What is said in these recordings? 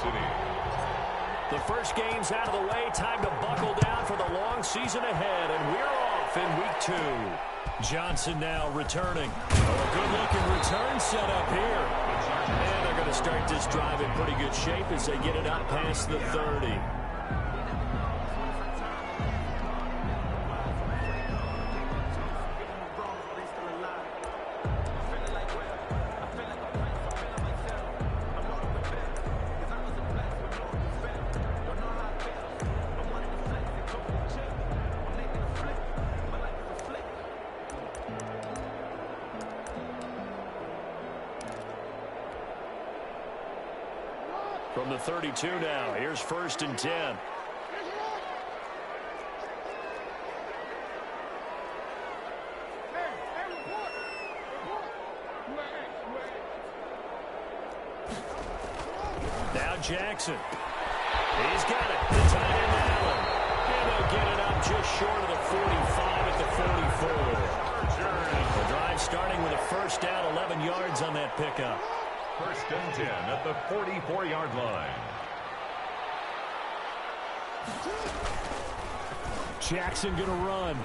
City. The first game's out of the way. Time to buckle down for the long season ahead, and we're off in week 2. Johnson now returning. Oh, a good-looking return set up here. And they're going to start this drive in pretty good shape as they get it up past the 30. From the 32 now, here's 1st and 10. Now Jackson. He's got it. The tight end Allen. And they'll get it up just short of the 45 at the 44. The drive starting with a first down, 11 yards on that pickup. 1st and 10 at the 44-yard line. Jackson going to run.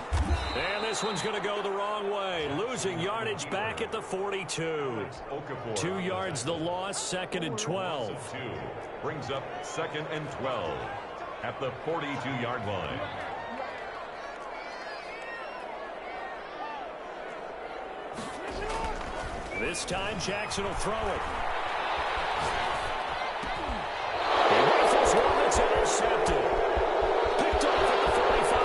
And this one's going to go the wrong way. Losing yardage back at the 42. 2 yards the loss, 2nd and 12. Brings up 2nd and 12 at the 42-yard line. This time Jackson will throw it. It's intercepted. Picked off at the 45.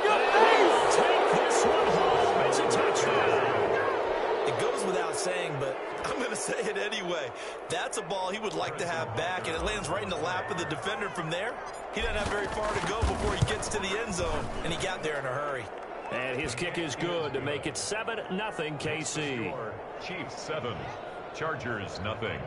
And he'll take this one home. It's a touchdown. It goes without saying, but I'm going to say it anyway. That's a ball he would like to have back, and it lands right in the lap of the defender from there. He doesn't have very far to go before he gets to the end zone, and he got there in a hurry. And his kick is good to make it 7-0 KC. Chiefs 7, Chargers nothing.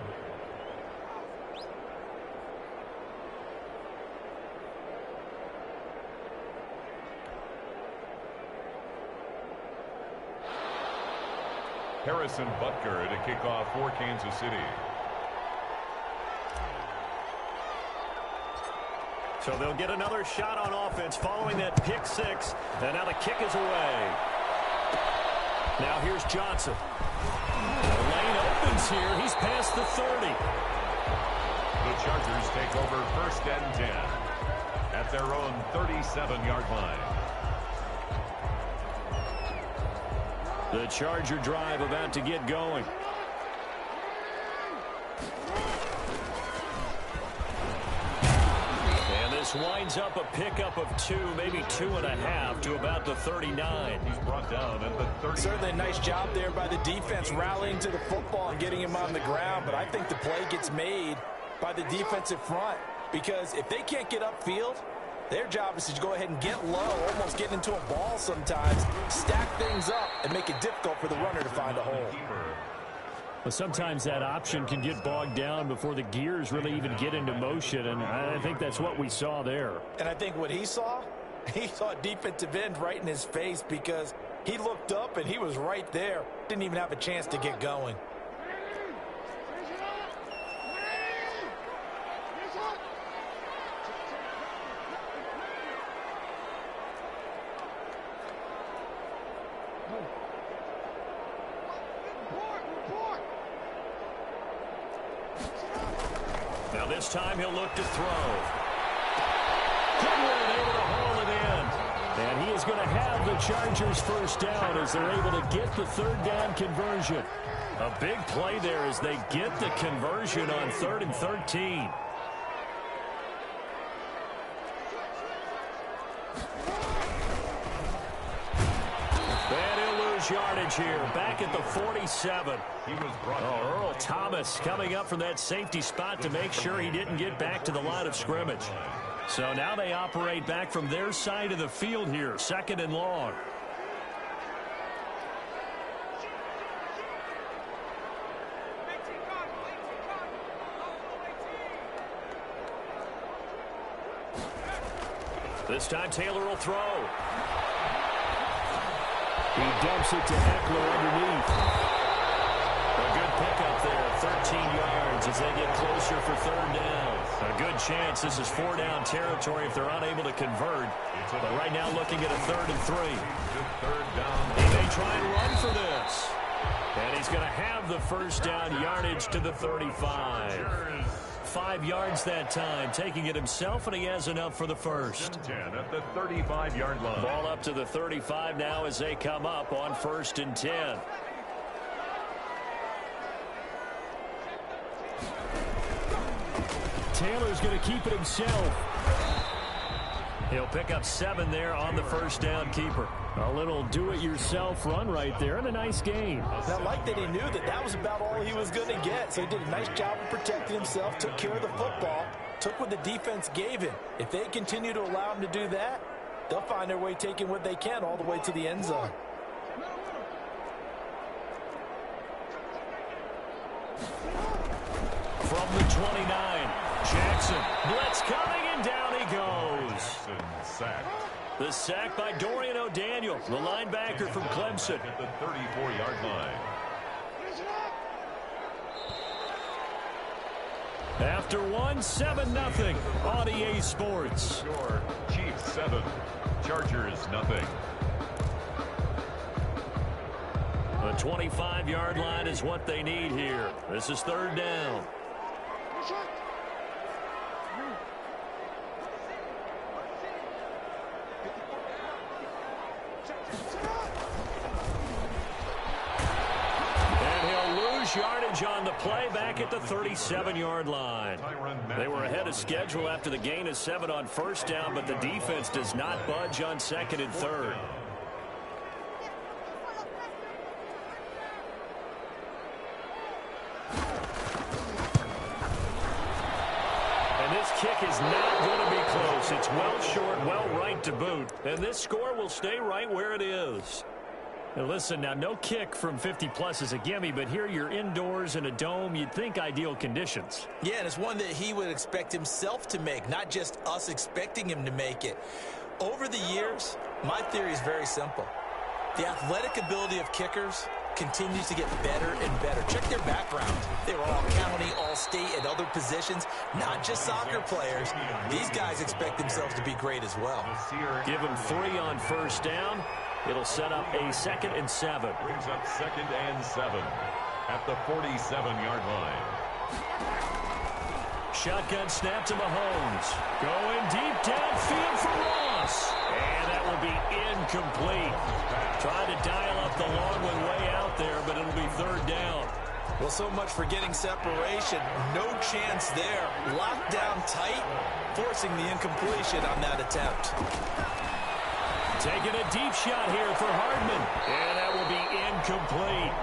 Harrison Butker to kick off for Kansas City. So they'll get another shot on offense following that pick 6. And now the kick is away. Now here's Johnson. The lane opens here. He's past the 30. The Chargers take over 1st and 10 at their own 37-yard line. The Charger drive about to get going. And this winds up a pickup of 2, maybe 2.5 to about the 39. He's brought down at the 30. Certainly a nice job there by the defense rallying to the football and getting him on the ground, but I think the play gets made by the defensive front, because if they can't get upfield, their job is to go ahead and get low, almost get into a ball sometimes, stack things up, and make it difficult for the runner to find a hole. Well, sometimes that option can get bogged down before the gears really even get into motion, and I think that's what we saw there. And I think what he saw a defensive end right in his face, because he looked up and he was right there. Didn't even have a chance to get going. Now this time he'll look to throw. Goodwin able to haul it in. And he is going to have the Chargers first down as they're able to get the 3rd down conversion. A big play there as they get the conversion on 3rd and 13. And he'll lose yardage here, back at the 47. Earl Thomas coming up from that safety spot to make sure he didn't get back to the line of scrimmage. So now they operate back from their side of the field here, 2nd and long. This time Taylor will throw. He dumps it to Eckler underneath. A good pickup there, 13 yards. yards as they get closer for third down. A good chance this is 4-down territory if they're unable to convert. But right now looking at a 3rd and 3. Third down. He may try and run for this. And he's going to have the first down yardage to the 35. 5 yards that time, taking it himself, and he has enough for the first. 10 at the 35-yard line. Ball up to the 35 now as they come up on 1st and 10. Taylor's going to keep it himself. He'll pick up 7 there on the first down keeper. A little do-it-yourself run right there and a nice gain. And I like that he knew that that was about all he was going to get. So he did a nice job of protecting himself, took care of the football, took what the defense gave him. If they continue to allow him to do that, they'll find their way taking what they can all the way to the end zone. From the 29, Jackson. Blitz coming, and down he goes. Jackson sacked. The sack by Dorian O'Daniel, the linebacker from Clemson. At the 34-yard line. After one, 7-0 on EA Sports. Score, Chiefs 7, Chargers nothing. The 25-yard line is what they need here. This is 3rd down. Yardage on the play back at the 37-yard line. They were ahead of schedule after the gain of 7 on 1st down, but the defense does not budge on 2nd and 3rd. And this kick is not going to be close. It's well short, well right to boot. And this score will stay right where it is. Now listen, now no kick from 50-plus is a gimme, but here you're indoors in a dome. You'd think ideal conditions. Yeah, and it's one that he would expect himself to make, not just us expecting him to make it. Over the years, my theory is very simple. The athletic ability of kickers continues to get better and better. Check their background. They were all county, all state, and other positions, not just soccer players. These guys expect themselves to be great as well. Give them 3 on 1st down. It'll set up a 2nd and 7. Brings up 2nd and 7 at the 47-yard line. Shotgun snap to Mahomes. Going deep downfield for Ross. And that will be incomplete. Trying to dial up the long one way out there, but it'll be 3rd down. Well, so much for getting separation. No chance there. Locked down tight, forcing the incompletion on that attempt. Taking a deep shot here for Hardman. And that will be incomplete.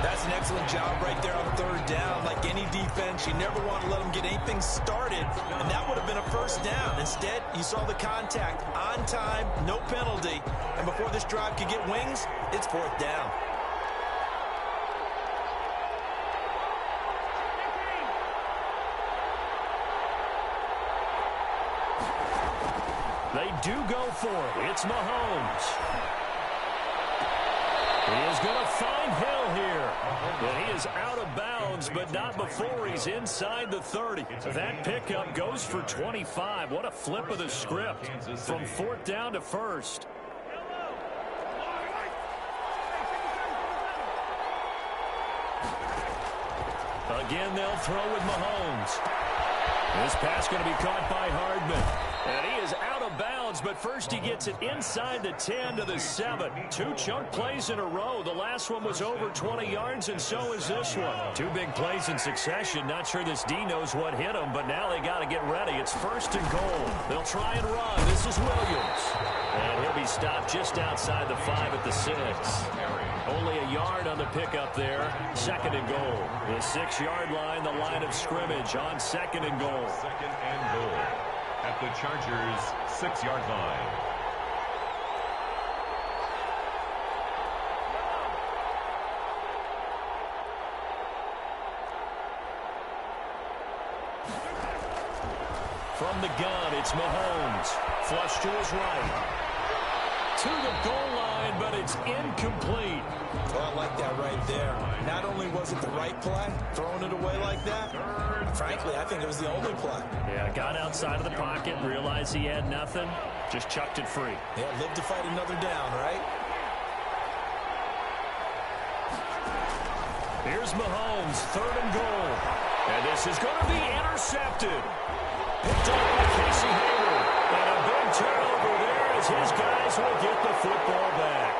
That's an excellent job right there on 3rd down. Like any defense, you never want to let them get anything started, and that would have been a 1st down. Instead, you saw the contact on time, no penalty, and before this drive could get wings, it's 4th down. They do go for it. It's Mahomes. He is going to find Hill here. And he is out of bounds, but not before he's inside the 30. That pickup goes for 25. What a flip of the script from 4th down to 1st. Again, they'll throw with Mahomes. This pass going to be caught by Hardman. And he is out of bounds, but first he gets it inside the 10 to the 7. 2 chunk plays in a row. The last one was over 20 yards, and so is this one. 2 big plays in succession. Not sure this D knows what hit him, but now they got to get ready. It's 1st and goal. They'll try and run. This is Williams. And he'll be stopped just outside the 5 at the 6. Only a yard on the pickup there. 2nd and goal. The 6-yard line, the line of scrimmage on 2nd and goal. 2nd and goal at the Chargers' 6-yard line. From the gun, it's Mahomes. Flush to his right. To the goal line. line, but it's incomplete. Well, I like that right there. Not only was it the right play, throwing it away like that, frankly, I think it was the only play. Yeah, got outside of the pocket, realized he had nothing, just chucked it free. Yeah, live to fight another down, right? Here's Mahomes, 3rd and goal. And this is going to be intercepted. Picked up by Casey Hayward. And a big turnover there as his guys will get the football back.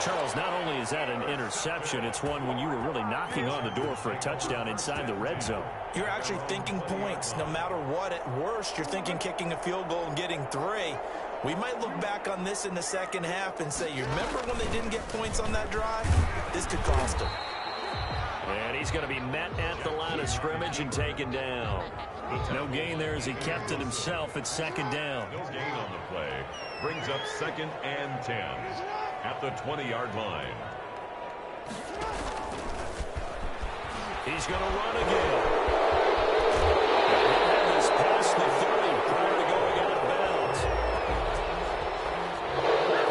Charles, not only is that an interception, it's one when you were really knocking on the door for a touchdown inside the red zone. You're actually thinking points. No matter what, at worst, you're thinking kicking a field goal and getting 3. We might look back on this in the second half and say, you remember when they didn't get points on that drive? This could cost them. And he's going to be met at the line of scrimmage and taken down. No gain there as he kept it himself at 2nd down. No gain on the play. Brings up 2nd and 10 at the 20-yard line. He's going to run again. He'll have this past the 30 prior to going out of bounds.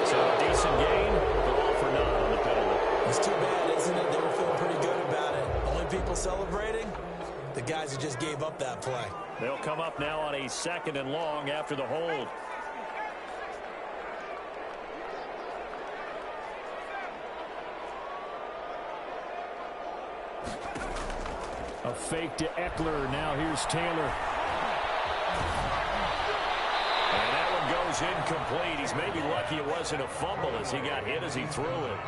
So a decent gain, but all for naught on the penalty. It's too bad, isn't it? They were feeling pretty good about it. Only people celebrating? The guys who just gave up that play. They'll come up now on a 2nd and long after the hold. A fake to Eckler. Now here's Taylor. And that one goes incomplete. He's maybe lucky it wasn't a fumble as he got hit as he threw it.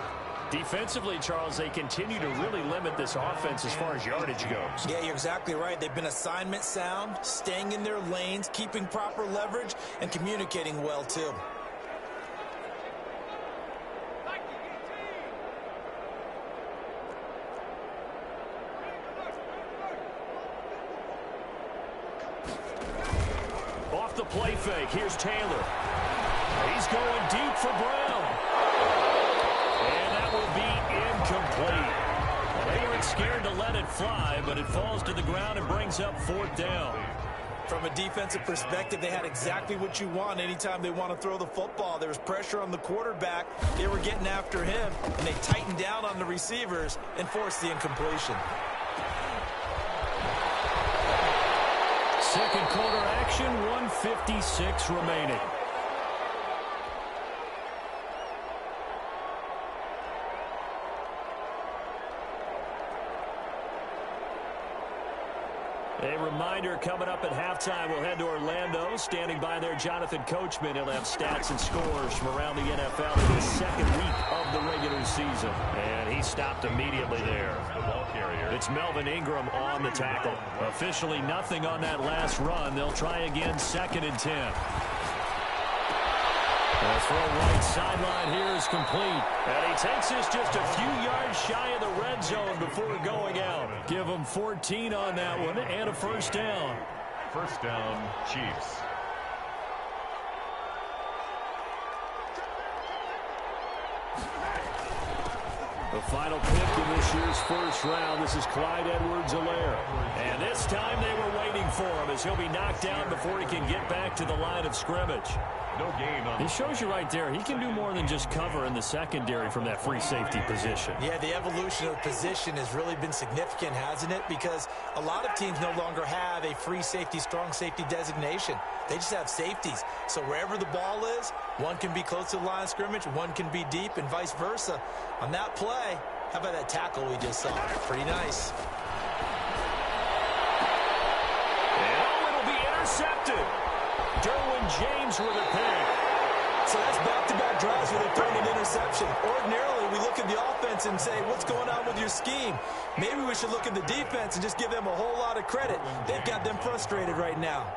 Defensively, Charles, they continue to really limit this offense as far as yardage goes. Yeah, you're exactly right. They've been assignment sound, staying in their lanes, keeping proper leverage, and communicating well, too. Off the play fake, here's Taylor. He's going deep for Brown. And that will be incomplete. They weren't scared to let it fly, but it falls to the ground and brings up 4th down. From a defensive perspective, they had exactly what you want anytime they want to throw the football. There was pressure on the quarterback. They were getting after him, and they tightened down on the receivers and forced the incompletion. 2nd quarter action, 1:56 remaining. A reminder, coming up at halftime, we'll head to Orlando. Standing by there, Jonathan Coachman. He'll have stats and scores from around the NFL in the 2nd week of the regular season. And he stopped immediately there. The ball carrier. It's Melvin Ingram on the tackle. Officially nothing on that last run. They'll try again, 2nd and 10. The throw right sideline here is complete. And he takes this just a few yards shy of the red zone before going out. Give him 14 on that one and a 1st down. 1st down, Chiefs. The final pick in this year's 1st round. This is Clyde Edwards-Helaire. And this time they were waiting for him as he'll be knocked down before he can get back to the line of scrimmage. No gain on. It shows you right there, he can do more than just cover in the secondary from that free safety position. Yeah, the evolution of position has really been significant, hasn't it? Because a lot of teams no longer have a free safety, strong safety designation. They just have safeties. So wherever the ball is, one can be close to the line of scrimmage, one can be deep, and vice versa. On that play, how about that tackle we just saw? Pretty nice. And it'll be intercepted. Derwin James with a pick. So that's back-to-back drives where they're throwing an interception. Ordinarily, we look at the offense and say, what's going on with your scheme? Maybe we should look at the defense and just give them a whole lot of credit. They've got them frustrated right now.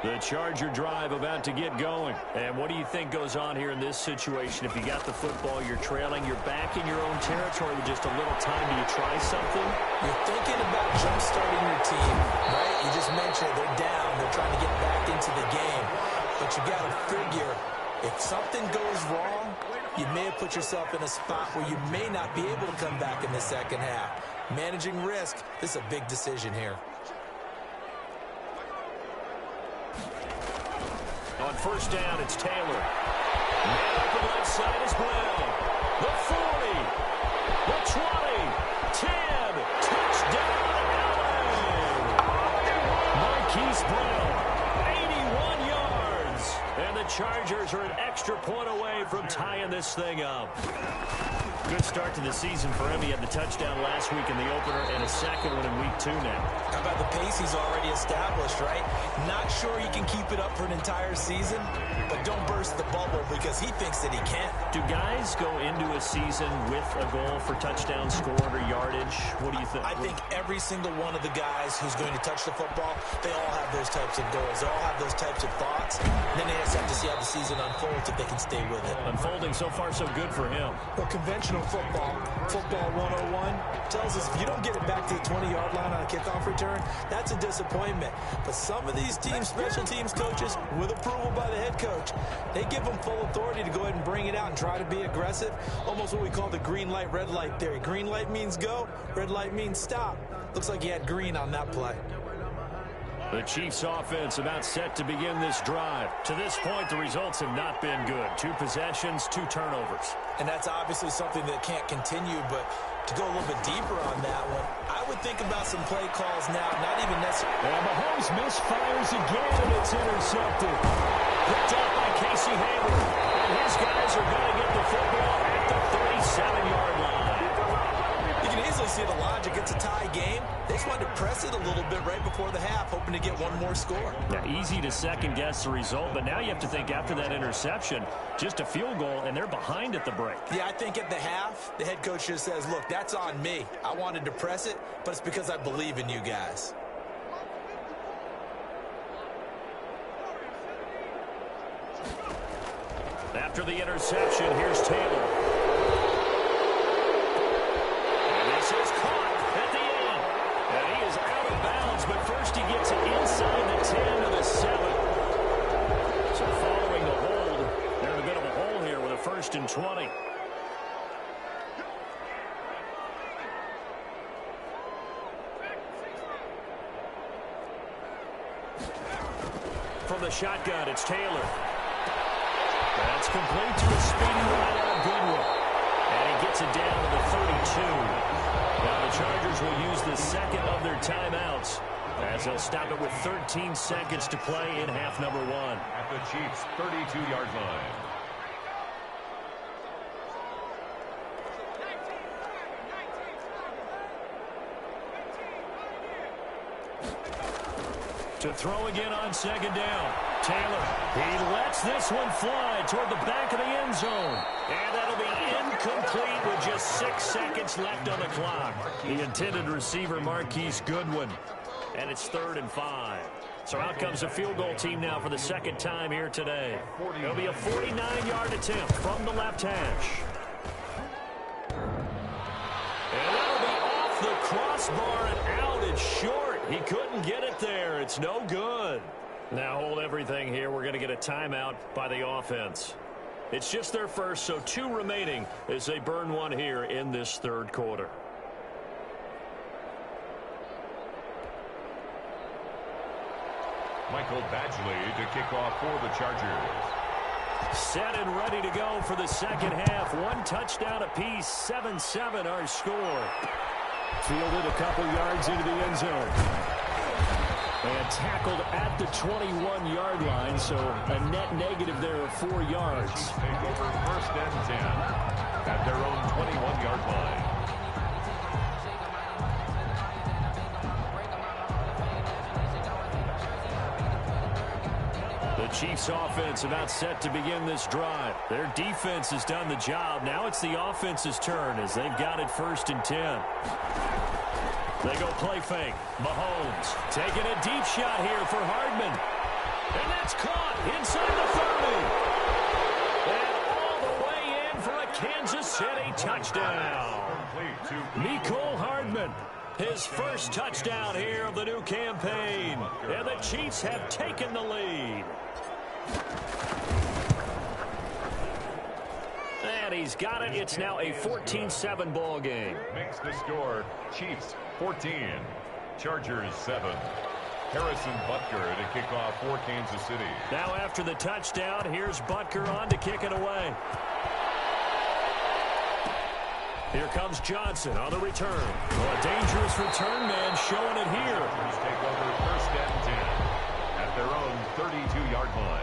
The Charger drive about to get going. And what do you think goes on here in this situation? If you got the football, you're trailing, you're back in your own territory with just a little time. Do you try something? You're thinking about jump-starting your team, right? You just mentioned they're down. They're trying to get back into the game. But you got to figure, if something goes wrong, you may have put yourself in a spot where you may not be able to come back in the second half. Managing risk, this is a big decision here. On 1st down, it's Taylor. Man open left side is Brown. The 40. The 20. 10. Touchdown, LA. Marquise Brown. 81 yards. And the Chargers are an extra point away from tying this thing up. Good start to the season for him. He had the touchdown last week in the opener and a second one in week 2 now. How about the pace he's already established, right? Not sure he can keep it up for an entire season, but don't burst the bubble because he thinks that he can. Do guys go into a season with a goal for touchdown scored or yardage? What do you think? I think every single one of the guys who's going to touch the football, they all have those types of goals. They all have those types of thoughts. And then they just have to see how the season unfolds if they can stay with it. Unfolding so far so good for him. Well, conventional football 101 tells us if you don't get it back to the 20-yard line on a kickoff return, that's a disappointment. But some of these teams, special teams coaches, with approval by the head coach, they give them full authority to go ahead and bring it out and try to be aggressive. Almost what we call the green light, red light theory. Green light means go, red light means stop. Looks like he had green on that play. The Chiefs offense about set to begin this drive. To this point, the results have not been good. 2 possessions, 2 turnovers. And that's obviously something that can't continue, but to go a little bit deeper on that one, I would think about some play calls now, not even necessarily. And Mahomes misfires again, and it's intercepted. Picked up by Casey Hayward. And his guys are going to get the football at the 37-yard line. You can easily see the logic. It's a tie game. They just wanted to press it a little bit right before the half, hoping to get one more score. Yeah, easy to second-guess the result, but now you have to think after that interception, just a field goal, and they're behind at the break. Yeah, I think at the half, the head coach just says, look, that's on me. I wanted to press it, but it's because I believe in you guys. After the interception, here's Taylor. This is caught at the end. And he is out of bounds, but first he gets it inside the 10 to the 7. So following the hold, they're in a bit of a hole here with a 1st and 20. From the shotgun, it's Taylor. That's complete to a speedy wide out Goodwin. And he gets it down to the 32. Now the Chargers will use the second of their timeouts as they'll stop it with 13 seconds to play in half number 1. At the Chiefs' 32-yard line. To throw again on 2nd down. Taylor, he lets this one fly toward the back of the end zone. And that'll be incomplete with just 6 seconds left on the clock. The intended receiver, Marquise Goodwin. And it's 3rd and 5. So out comes a field goal team now for the second time here today. It'll be a 49-yard attempt from the left hash. And that'll be off the crossbar and out and short. He couldn't get it there. It's no good. Now hold everything here. We're going to get a timeout by the offense. It's just their first, so 2 remaining as they burn one here in this 3rd quarter. Michael Badgley to kick off for the Chargers. Set and ready to go for the second half. 1 touchdown apiece, 7-7 our score. Fielded a couple yards into the end zone. And tackled at the 21-yard line, so a net negative there of 4 yards. Take over 1st and 10 at their own 21-yard line. The Chiefs offense about set to begin this drive. Their defense has done the job. Now it's the offense's turn as they've got it 1st and 10. They go play fake. Mahomes taking a deep shot here for Hardman. And that's caught inside the 30. And all the way in for a Kansas City touchdown. Mecole Hardman, his first touchdown here of the new campaign. And the Chiefs have taken the lead. And he's got it. It's now a 14-7 ball game. Makes the score Chiefs 14, Chargers 7. Harrison Butker to kick off for Kansas City. Now after the touchdown, here's Butker on to kick it away. Here comes Johnson on the return. Well, a dangerous return man showing it here. Chargers take over first and 10 at their own 32-yard line.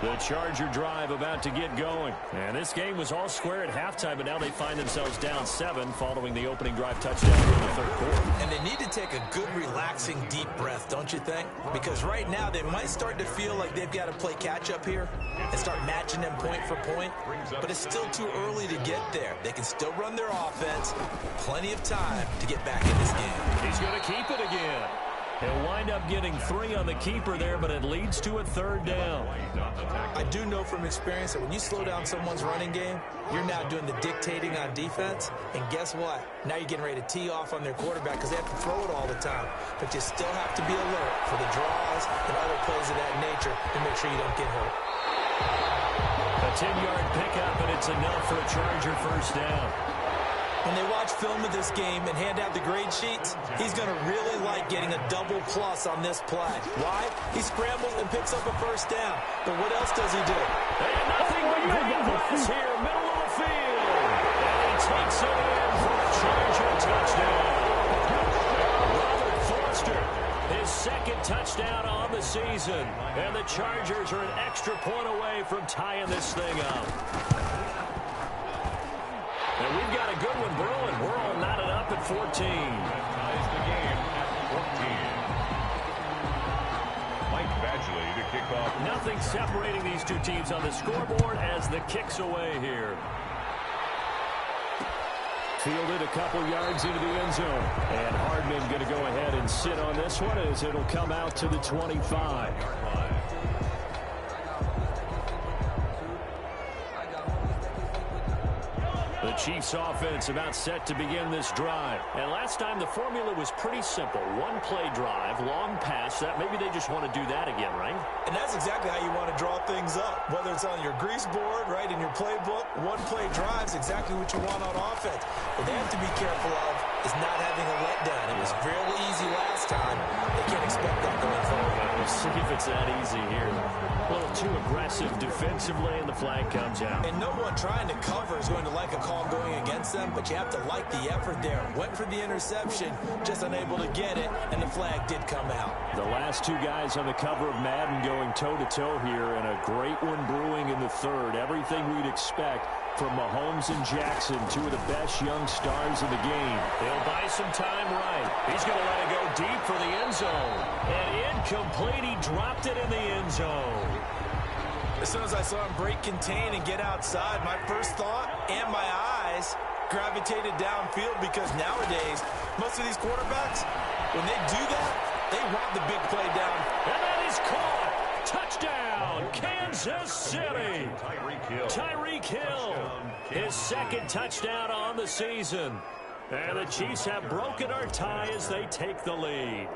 The Charger drive about to get going. And this game was all square at halftime, but now they find themselves down 7 following the opening drive touchdown in the third quarter. And they need to take a good, relaxing, deep breath, don't you think? Because right now they might start to feel like they've got to play catch-up here and start matching them point for point. But it's still too early to get there. They can still run their offense. Plenty of time to get back in this game. He's going to keep it again. He'll wind up getting 3 on the keeper there, but it leads to a third down. I do know from experience that when you slow down someone's running game, you're now doing the dictating on defense. And guess what? Now you're getting ready to tee off on their quarterback because they have to throw it all the time. But you still have to be alert for the draws and other plays of that nature to make sure you don't get hurt. A 10-yard pickup, and it's enough for a Charger first down. When they watch film of this game and hand out the grade sheets, he's going to really like getting a double plus on this play. Why? He scrambles and picks up a first down. But what else does he do? And nothing but green grass here, middle of the field. And he takes it in for a Charger touchdown. Robert Foster, his second touchdown on the season. And the Chargers are an extra point away from tying this thing up. And we've got a good one brewing. We're all knotted up at 14. That ties the game at 14. Mike Badgley to kick off. Nothing separating these two teams on the scoreboard as the kick's away here. Fielded a couple yards into the end zone. And Hardman going to go ahead and sit on this one as it'll come out to the 25. The Chiefs offense about set to begin this drive. And last time the formula was pretty simple. One play drive, long pass. That maybe they just want to do that again, right? And that's exactly how you want to draw things up. Whether it's on your grease board, right, in your playbook, one play drive is exactly what you want on offense. What they have to be careful of is not having a letdown. It was fairly easy last time. They can't expect that going forward. We'll see if it's that easy here. A little too aggressive defensively, and the flag comes out. And no one trying to cover is going to like a call going against them, but you have to like the effort there. Went for the interception, just unable to get it, and the flag did come out. The last two guys on the cover of Madden going toe-to-toe here, and a great one brewing in the third. Everything we'd expect from Mahomes and Jackson, two of the best young stars in the game. They'll buy some time right. He's going to let it go deep for the end zone. And incomplete. He dropped it in the end zone. As soon as I saw him break contain and get outside, my first thought and my eyes gravitated downfield because nowadays, most of these quarterbacks, when they do that, they want the big play down. And that is caught. Touchdown, Kansas City. Tyreek Hill, his second touchdown on the season. And the Chiefs have broken our tie as they take the lead.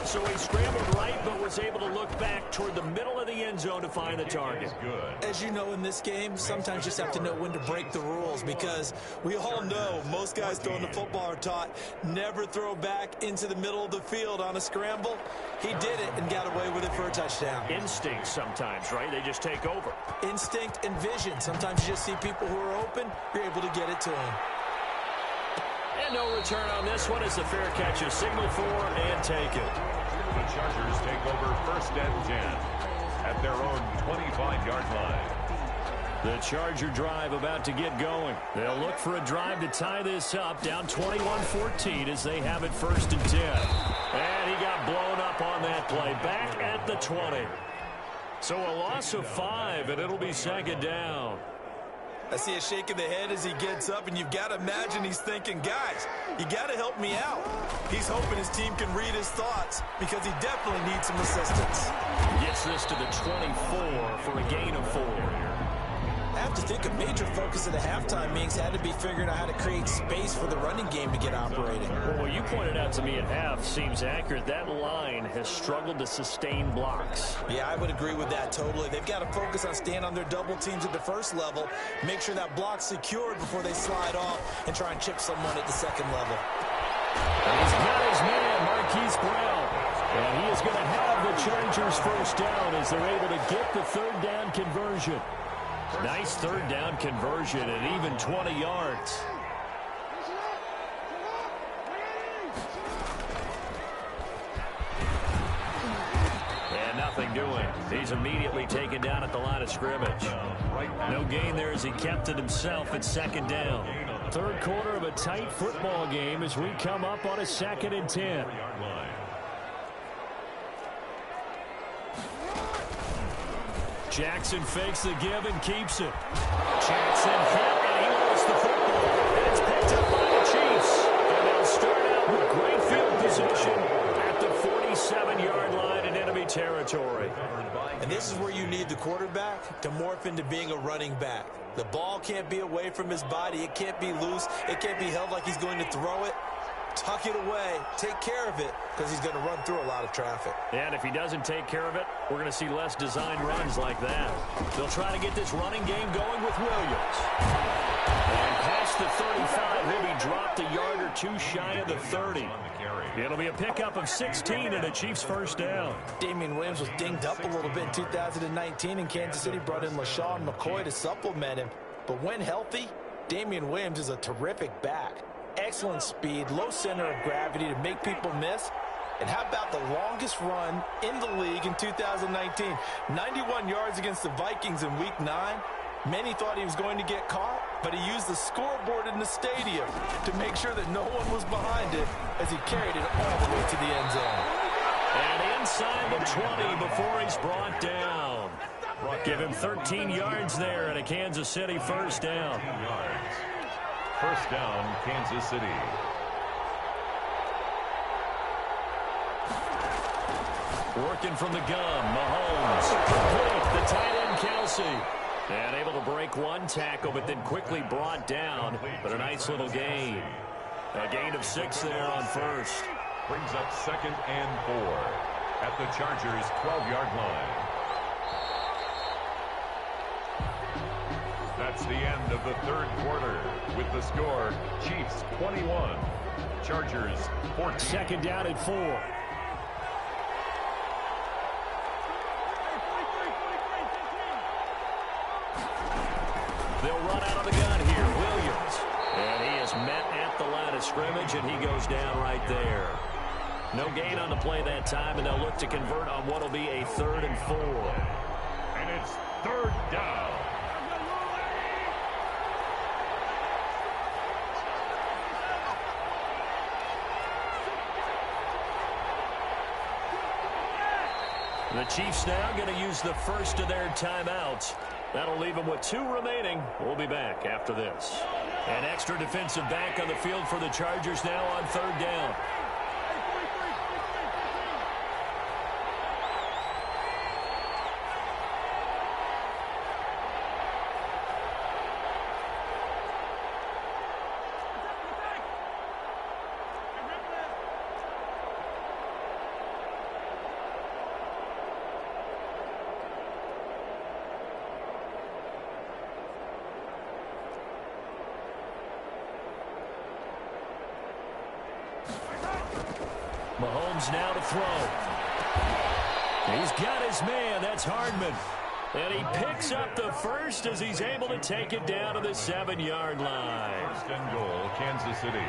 So he scrambled right, but was able to look back toward the middle of the end zone to find the target. As you know, in this game, sometimes you just have to know when to break the rules because we all know most guys throwing the football are taught never throw back into the middle of the field on a scramble. He did it and got away with it for a touchdown. Instinct sometimes, right? They just take over. Instinct and vision. Sometimes you just see people who are open, you're able to get it to them. And no return on this one as the fair catch is signaled for and taken. The Chargers take over first and 10 at their own 25-yard line. The Charger drive about to get going. They'll look for a drive to tie this up, down 21-14 as they have it first and 10. And he got blown up on that play, back at the 20. So a loss of 5, and it'll be second down. I see a shake of the head as he gets up, and you've got to imagine he's thinking, guys, you got to help me out. He's hoping his team can read his thoughts because he definitely needs some assistance. Gets this to the 24 for a gain of 4. I have to think a major focus of the halftime meetings had to be figuring out how to create space for the running game to get operating. Well, what you pointed out to me at half seems accurate. That line has struggled to sustain blocks. Yeah, I would agree with that totally. They've got to focus on staying on their double teams at the first level, make sure that block's secured before they slide off and try and chip someone at the second level. And he's got his man, Marquise Brown. And he is going to have the Chargers first down as they're able to get the third down conversion. Nice third down conversion at even 20 yards. And nothing doing. He's immediately taken down at the line of scrimmage. No gain there as he kept it himself at second down. Third quarter of a tight football game as we come up on a 2nd and 10. Jackson fakes the give and keeps it. Jackson hit, and he lost the football. And it's picked up by the Chiefs. And they'll start out with great field position at the 47-yard line in enemy territory. And this is where you need the quarterback to morph into being a running back. The ball can't be away from his body. It can't be loose. It can't be held like he's going to throw it. Tuck it away. Take care of it because he's going to run through a lot of traffic. And if he doesn't take care of it, we're going to see less design runs like that. They'll try to get this running game going with Williams. And past the 35, he'll be dropped a yard or two shy of the 30. It'll be a pickup of 16 and a Chiefs first down. Damian Williams was dinged up a little bit in 2019, and Kansas City brought in LaShawn McCoy to supplement him. But when healthy, Damian Williams is a terrific back. Excellent speed, low center of gravity to make people miss. And how about the longest run in the league in 2019? 91 yards against the Vikings in Week 9. Many thought he was going to get caught, but he used the scoreboard in the stadium to make sure that no one was behind it as he carried it all the way to the end zone. And inside the 20 before he's brought down. Give him 13 yards there and a Kansas City first down. First down, Kansas City. Working from the gun, Mahomes. Complete, the tight end, Kelsey. And able to break one tackle, but then quickly brought down. But a nice little gain. A gain of 6 there on first. Brings up 2nd and 4 at the Chargers' 12-yard line. That's the end of the third quarter with the score, Chiefs 21, Chargers 14. Second down at 4. They'll run out of the gun here, Williams. And he is met at the line of scrimmage, and he goes down right there. No gain on the play that time, and they'll look to convert on what will be a 3rd and 4. And it's 3rd down. The Chiefs now going to use the first of their timeouts. That'll leave them with 2 remaining. We'll be back after this. An extra defensive back on the field for the Chargers now on 3rd down. Mahomes now to throw. He's got his man. That's Hardman. And he picks up the first as he's able to take it down to the 7-yard line. 1st and goal, Kansas City.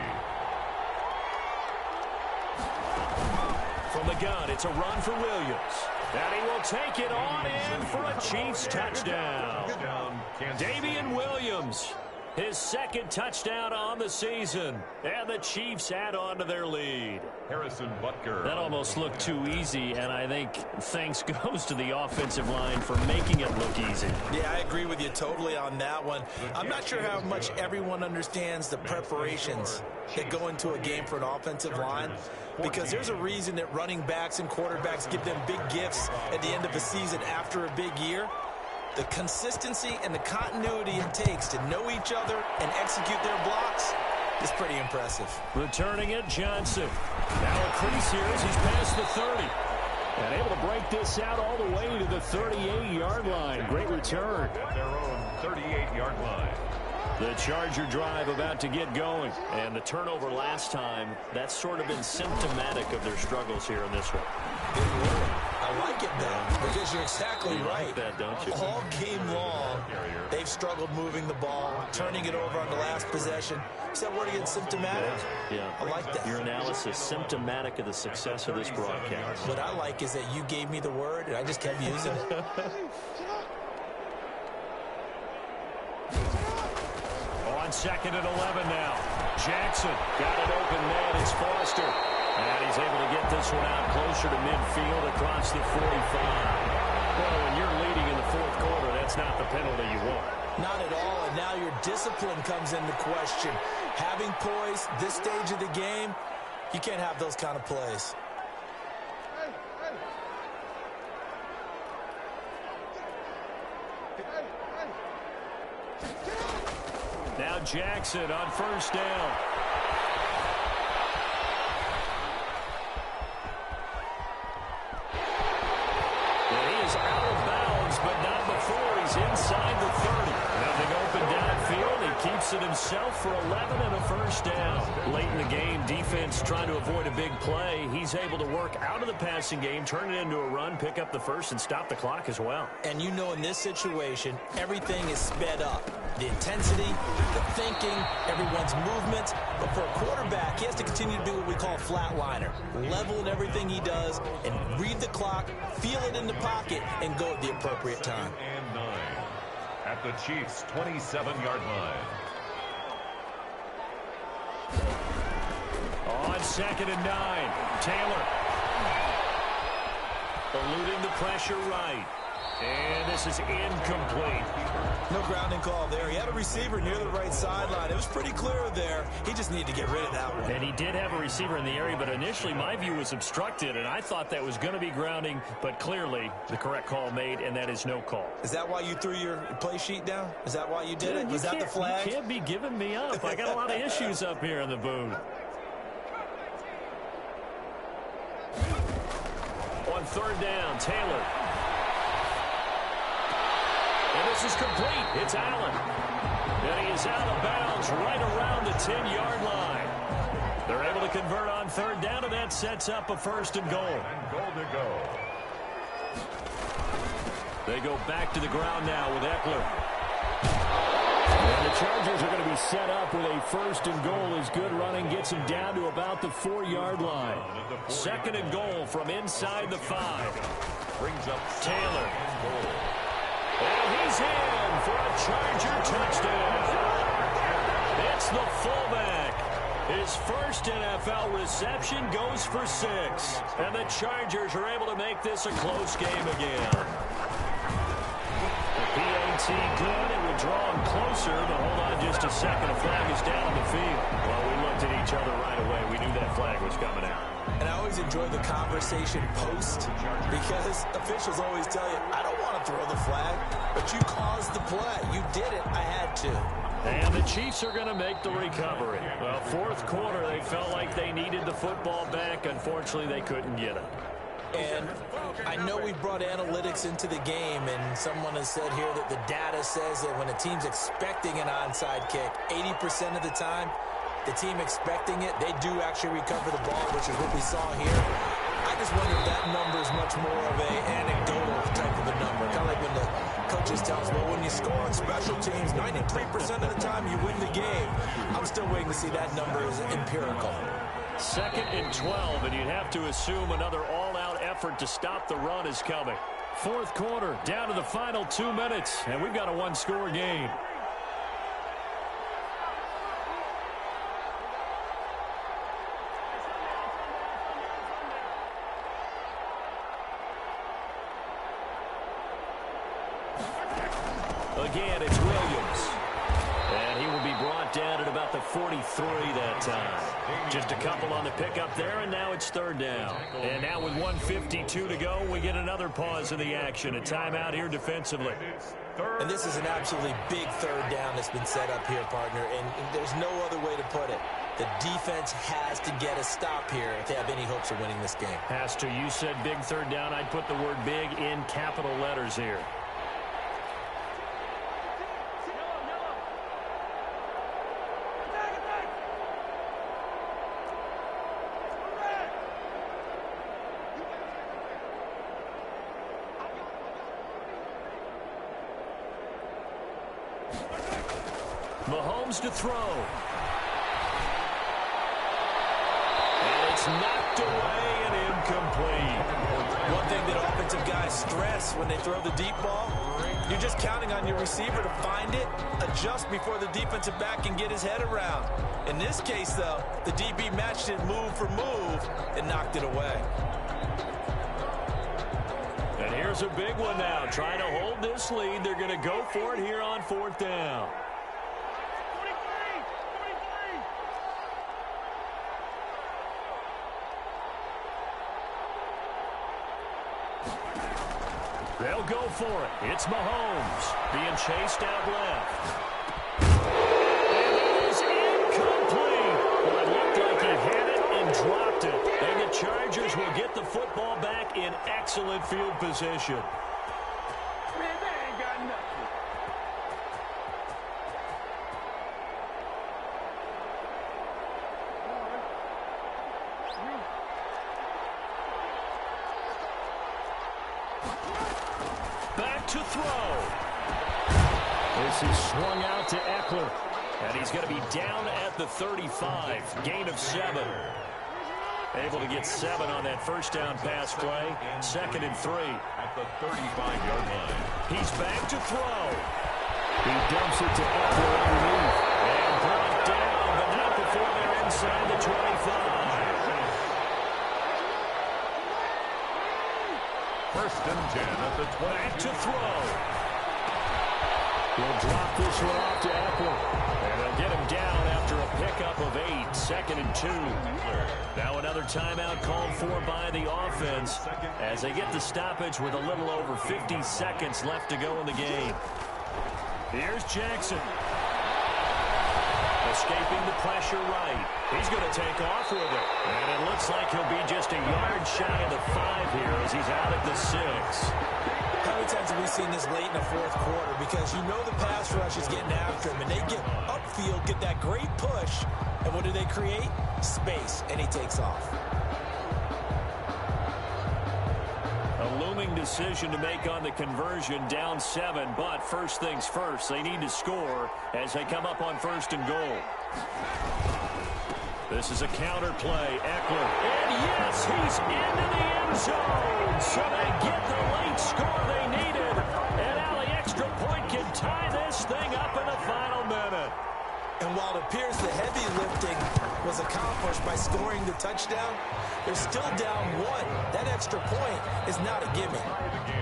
From the gun, it's a run for Williams. And he will take it on in for a Chiefs touchdown. Damian Williams, his 2nd touchdown on the season. And the Chiefs add on to their lead. Harrison Butker. That almost looked too easy, and I think thanks goes to the offensive line for making it look easy. Yeah, I agree with you totally on that one. I'm not sure how much everyone understands the preparations that go into a game for an offensive line, because there's a reason that running backs and quarterbacks give them big gifts at the end of a season after a big year. The consistency and the continuity it takes to know each other and execute their blocks is pretty impressive. Returning it, Johnson. Now a crease here as he's past the 30. And able to break this out all the way to the 38-yard line. Great return. At their own 38-yard line. The Charger drive about to get going. And the turnover last time, that's sort of been symptomatic of their struggles here in this one. I like it, though, because you're exactly right. Like that, don't you? All game long, they've struggled moving the ball, turning it over on the last possession. Is that word again, symptomatic? Yeah. I like that. Your analysis, symptomatic of the success of this broadcast. What I like is that you gave me the word, and I just kept using it. On 2nd and 11 now. Jackson got it open man. It's Foster. And he's able to get this one out closer to midfield across the 45. Well, when you're leading in the fourth quarter, that's not the penalty you want. Not at all, and now your discipline comes into question. Having poise this stage of the game, you can't have those kind of plays. Now Jackson on first down. And he is out of bounds, but not before he's inside the 30. Nothing open downfield. He keeps it himself for 11 and a first down. Late in the game, defense trying to avoid a big play. He's able to work out of the passing game, turn it into a run, pick up the first, and stop the clock as well. And you know in this situation, everything is sped up. The intensity, the thinking, everyone's movements. But for a quarterback, he has to continue to be what we call a flatliner. Level in everything he does and read the clock, feel it in the pocket, and go at the appropriate time. And 9 at the Chiefs' 27-yard line. On 2nd and 9, Taylor. Eluding the pressure right. And this is incomplete. No grounding call there. He had a receiver near the right sideline. It was pretty clear there. He just needed to get rid of that one. And he did have a receiver in the area, but initially my view was obstructed, and I thought that was going to be grounding, but clearly the correct call made, and that is no call. Is that why you threw your play sheet down? Is that why you did it? Was that the flag? You can't be giving me up. I got a lot of issues up here in the booth. On 3rd down, Taylor. And this is complete. It's Allen. And he is out of bounds right around the 10-yard line. They're able to convert on 3rd down, and that sets up a 1st and goal. And goal to go. They go back to the ground now with Eckler. And the Chargers are going to be set up with a 1st and goal as good running gets him down to about the 4-yard line. 2nd and goal from inside the 5. Brings up Taylor. And he's in for a Charger touchdown. It's the fullback. His first NFL reception goes for 6. And the Chargers are able to make this a close game again. The PAT good. It would draw him closer, but hold on just a second. A flag is down on the field. Well, we looked at each other right away. We knew that flag was coming out. And I always enjoy the conversation post because officials always tell you, I don't want to throw the flag, but you caused the play. You did it. I had to. And the Chiefs are going to make the recovery. Well, 4th quarter, they felt like they needed the football back. Unfortunately, they couldn't get it. And I know we brought analytics into the game, and someone has said here that the data says that when a team's expecting an onside kick, 80% of the time, the team expecting it, they do actually recover the ball, which is what we saw here. I just wonder if that number is much more of an anecdotal type of a number. Kind of like when the coaches tell us, well, when you score on special teams, 93% of the time you win the game. I'm still waiting to see that number is empirical. 2nd and 12, and you'd have to assume another all-out effort to stop the run is coming. 4th quarter, down to the final 2 minutes, and we've got a 1-score game. Again, it's Williams. And he will be brought down at about the 43 that time. Just a couple on the pickup there, and now it's 3rd down. And now with 1:52 to go, we get another pause in the action. A timeout here defensively. And this is an absolutely big 3rd down that's been set up here, partner. And there's no other way to put it. The defense has to get a stop here if they have any hopes of winning this game. Has to. You said big 3rd down. I'd put the word big in capital letters here. Mahomes to throw. And it's knocked away and incomplete. One thing that offensive guys stress when they throw the deep ball, you're just counting on your receiver to find it, adjust before the defensive back can get his head around. In this case, though, the DB matched it move for move and knocked it away. And here's a big one now. Trying to hold this lead. They're going to go for it here on 4th down. They'll go for it. It's Mahomes being chased out left. And it is incomplete. Well, it looked like he had it and dropped it. And the Chargers will get the football back in excellent field position. Man, they ain't got nothing. Back to throw. This is swung out to Eckler. And he's going to be down at the 35. Gain of 7. Able to get 7 on that first down pass play. 2nd and 3. At the 35-yard line. He's back to throw. He dumps it to Eckler underneath. And brought down, but not before they're inside the 25. 1st and 10 at the 20. Back to throw. He'll drop this one off to Eckler. And they'll get him down after a pickup of 8. 2nd and 2. Now another timeout called for by the offense as they get the stoppage with a little over 50 seconds left to go in the game. Here's Jackson. Escaping the pressure right. He's going to take off with it. And it looks like he'll be just a yard shy of the 5 here as he's out at the 6. How many times have we seen this late in the 4th quarter? Because you know the pass rush is getting after him, and they get upfield, get that great push, and what do they create? Space, and he takes off. A looming decision to make on the conversion, down 7, but first things first, they need to score as they come up on 1st and goal. This is a counter play, Eckler, and yes, he's into the end zone, so they get the late score they needed, and now the extra point can tie this thing up in the final minute. And while it appears the heavy lifting was accomplished by scoring the touchdown, they're still down 1. That extra point is not a gimme.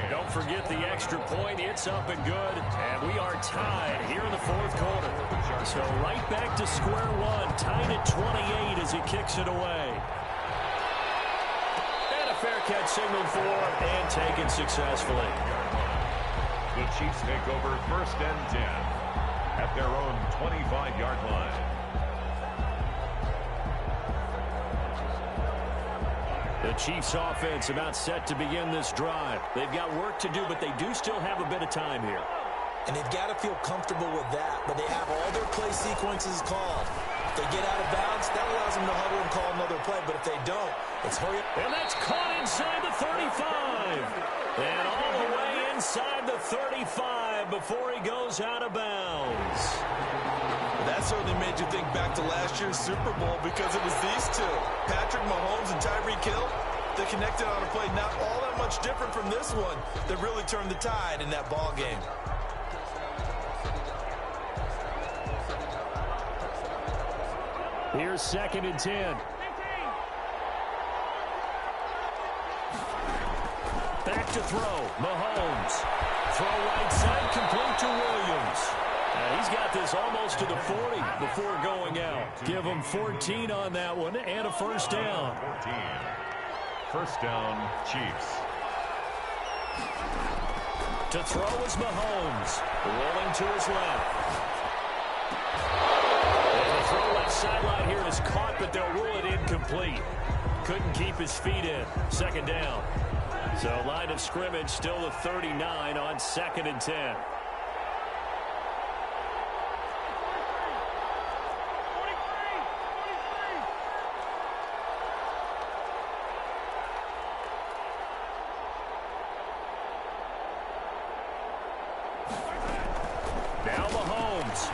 Don't forget the extra point. It's up and good. And we are tied here in the 4th quarter. So right back to square one. Tied at 28 as he kicks it away. And a fair catch signaled for and taken successfully. The Chiefs take over 1st and 10 at their own 25-yard line. The Chiefs offense about set to begin this drive. They've got work to do, but they do still have a bit of time here. And they've got to feel comfortable with that, but they have all their play sequences called. If they get out of bounds, that allows them to huddle and call another play, but if they don't, it's hurry. And that's caught inside the 35. And all the way inside the 35 before he goes out of bounds. That certainly made you think back to last year's Super Bowl because it was these two, Patrick Mahomes and Tyreek Hill. They connected on a play not all that much different from this one that really turned the tide in that ball game. Here's 2nd and 10. Back to throw. Mahomes. Throw right side, complete to Williams. He's got this almost to the 40 before going out. Give him 14 on that one and a 1st down. 14. 1st down, Chiefs. To throw is Mahomes. Rolling to his left. And the throw left sideline here is caught, but they'll rule it incomplete. Couldn't keep his feet in. 2nd down. So line of scrimmage still the 39 on 2nd and 10. Now Mahomes.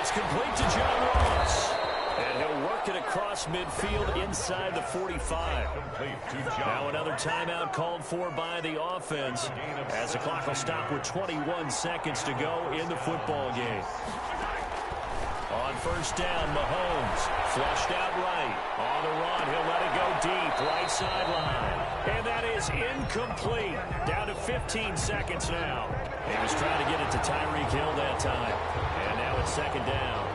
It's complete to John Ross. And he'll work it across midfield inside the 45. Now another timeout called for by the offense as the clock will stop with 21 seconds to go in the football game. On first down, Mahomes flushed out right. On the run, he'll let it go deep, right sideline. And that is incomplete. Down to 15 seconds now. He was trying to get it to Tyreek Hill that time. And now it's second down.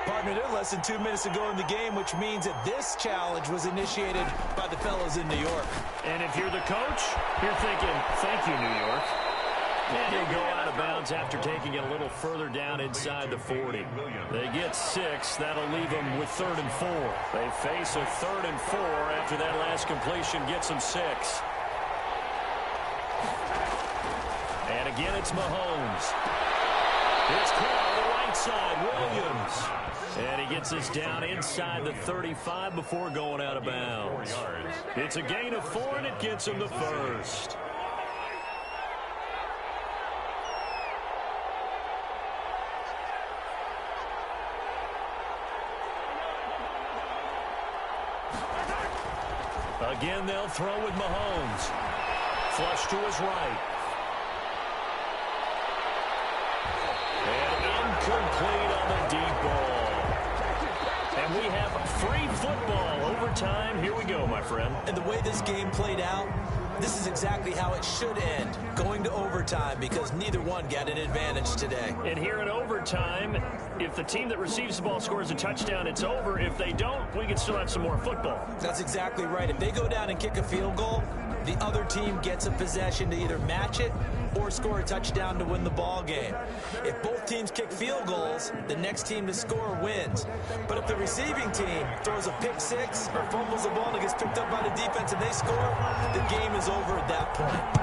Partner, they're less than 2 minutes to go in the game, which means that this challenge was initiated by the fellas in New York. And if you're the coach, you're thinking, thank you, New York. And they go out of bounds after taking it a little further down inside the 40. They get 6. That'll leave them with 3rd and 4. They face a 3rd and 4 after that last completion gets them 6. And again, it's Mahomes. It's caught on the right side, Williams. And he gets us down inside the 35 before going out of bounds. It's a gain of 4, and it gets him the first. Again, they'll throw with Mahomes. Flush to his right. And incomplete on the deep ball. And we have free football overtime. Here we go, my friend. And the way this game played out, this is exactly how it should end, going to overtime, because neither one got an advantage today. And here in overtime, if the team that receives the ball scores a touchdown, it's over. If they don't, we can still have some more football. That's exactly right. If they go down and kick a field goal, the other team gets a possession to either match it or score a touchdown to win the ball game. If both teams kick field goals, the next team to score wins. But if the receiving team throws a pick six or fumbles the ball and it gets picked up by the defense and they score, the game is over at that point.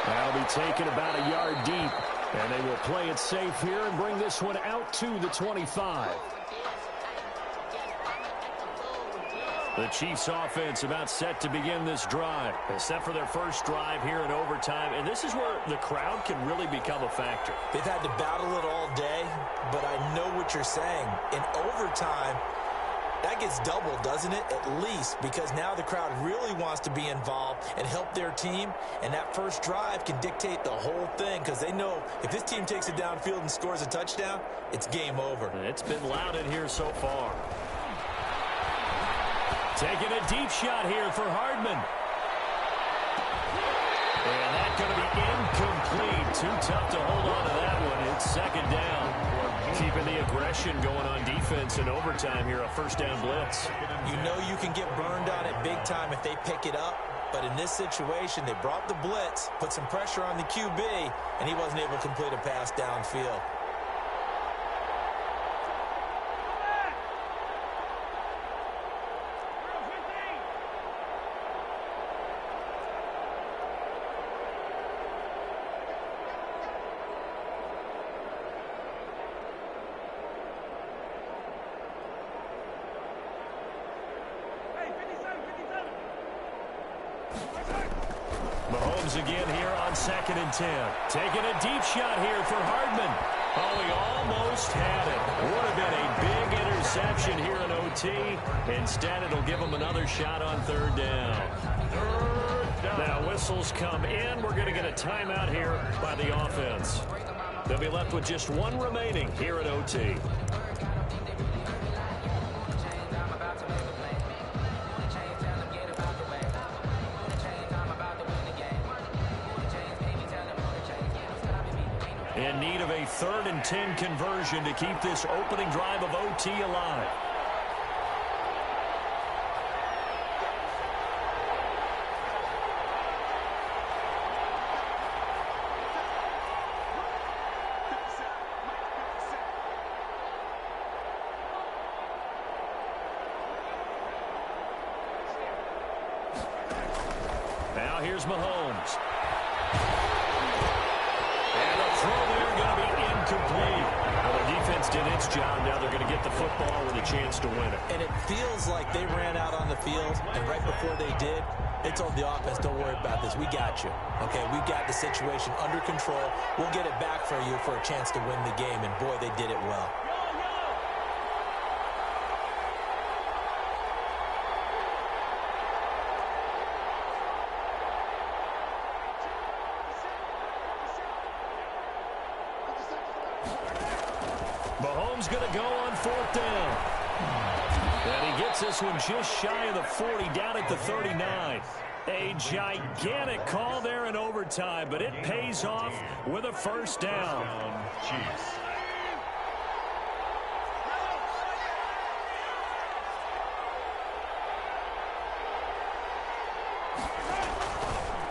That'll be taken about a yard deep, and they will play it safe here and bring this one out to the 25. The Chiefs offense about set to begin this drive. They set for their first drive here in overtime, and this is where the crowd can really become a factor. They've had to battle it all day, but I know what you're saying. In overtime, that gets doubled, doesn't it? At least, because now the crowd really wants to be involved and help their team, and that first drive can dictate the whole thing, because they know if this team takes it downfield and scores a touchdown, it's game over. And it's been loud in here so far. Taking a deep shot here for Hardman. And that's going to be incomplete. Too tough to hold on to that one. It's second down. Keeping the aggression going on defense in overtime here, a first down blitz. You know you can get burned on it big time if they pick it up. But in this situation, they brought the blitz, put some pressure on the QB, and he wasn't able to complete a pass downfield. Mahomes again here on 2nd and 10. Taking a deep shot here for Hardman. Oh, he almost had it. Would have been a big interception here in OT. Instead, it'll give him another shot on 3rd down. Now, whistles come in. We're going to get a timeout here by the offense. They'll be left with just one remaining here at OT. In need of a 3rd and 10 conversion to keep this opening drive of OT alive. Now here's Mahomes. And the throw there going to be incomplete. Well, the defense did its job. Now they're going to get the football with a chance to win it. And it feels like they ran out on the field, and right before they did, they told the offense, don't worry about this. We got you. Okay, we got the situation under control. We'll get it back for you for a chance to win the game, and boy, they did it well. Mahomes going to go on 4th down. And he gets this one just shy of the 40, down at the 39. A gigantic call there in overtime, but it pays off with a 1st down. Chiefs.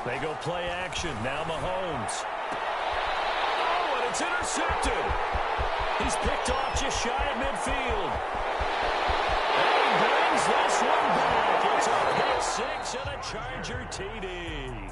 They go play action. Now Mahomes. Oh, and it's intercepted. He's picked off just shy of midfield. And he brings this one back. It's a pick 6 and a Charger TD.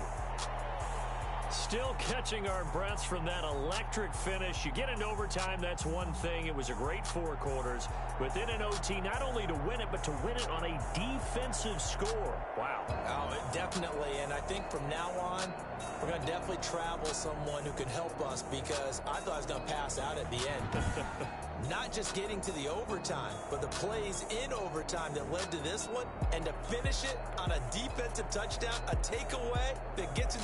Still catching our breaths from that electric finish. You get into overtime, that's one thing. It was a great 4 quarters. Within an OT, not only to win it, but to win it on a defensive score. Wow. Oh, definitely. And I think from now on, we're going to definitely travel someone who can help us, because I thought I was going to pass out at the end. Not just getting to the overtime, but the plays in overtime that led to this one, and to finish it on a defensive touchdown, a takeaway that gets in.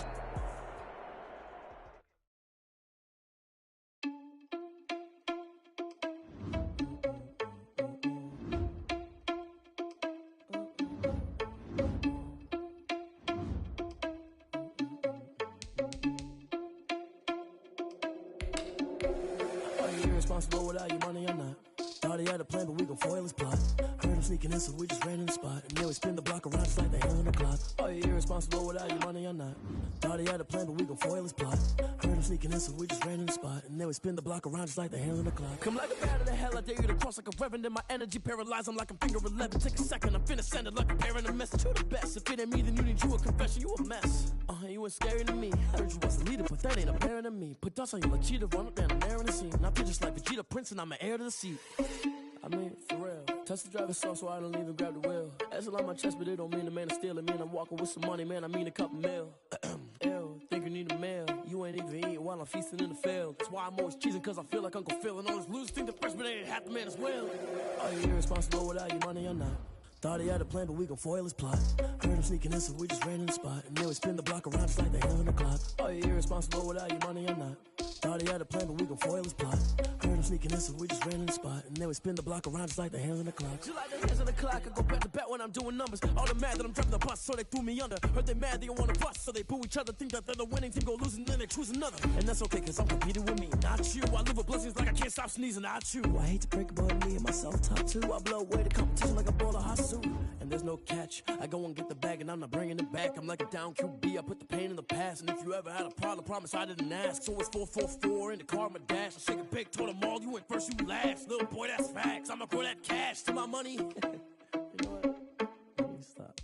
Irresponsible without your money or not. Thought he had a plan, but we gon' foil his plot. Heard him sneaking in, so we just ran in the spot. And then we spin the block around just like the hell in the clock. Are you irresponsible without your money or not? Thought he had a plan, but we gon' foil his plot. Heard him sneaking in, so we just ran in the spot. And then we spin the block around just like the hell in the clock. Come like a bat of the hell, I dare you to cross like a reverend. And my energy paralyzed, I'm like I'm finger 11. Take a second, I'm finna send it like a parent a message. You the best, if it ain't me, then you need you a confession. You a mess. You ain't scary to me. Heard you was a leader, but that ain't apparent to me. Put dust on you like cheetah, run up down the air in the scene. Now pictures like Vegeta Prince, and I'm an heir to the seat. I mean, for real. Touch the driver's soft, so I don't even grab the wheel. That's on my chest, but it don't mean the man is stealing. Mean I'm walking with some money, man. I mean a couple mil. Ew, think you need a meal. You ain't even eating while I'm feasting in the field. That's why I'm always cheesing, cause I feel like Uncle Phil. And all those losers think the freshman ain't half the man as well. Are you irresponsible without your money or not? Thought he had a plan, but we gon' foil his plot. Heard him sneaking in, so we just ran in the spot. And then we spin the block around just like the hell in the clock. Are you irresponsible without your money or not? Thought he had a plan, but we gon' foil his plot. Heard him sneaking in, so we just ran in the spot. And then we spin the block around just like the hands on the clock. Just like the hands on the clock, I go back to back when I'm doing numbers. All the mad that I'm dropping the bus, so they threw me under. Heard they mad, they don't wanna bust, so they boo each other. Think that they're the winning team, go losing, then they choose another. And that's okay, cause I'm competing with me, not you. I live with blessings like I can't stop sneezing, not you. I hate to break it, but me and myself top two. I blow away the competition like a ball of hot soup. And there's no catch. I go and get the bag, and I'm not bringing it back. I'm like a down QB, I put the pain in the past. And if you ever had a problem, promise I didn't ask. So it's 4-4-4 in the car, my dash. I shake it big, told them all, you went first, you last. Little boy, that's facts. I'ma grow that cash to my money. You know what? Let me stop.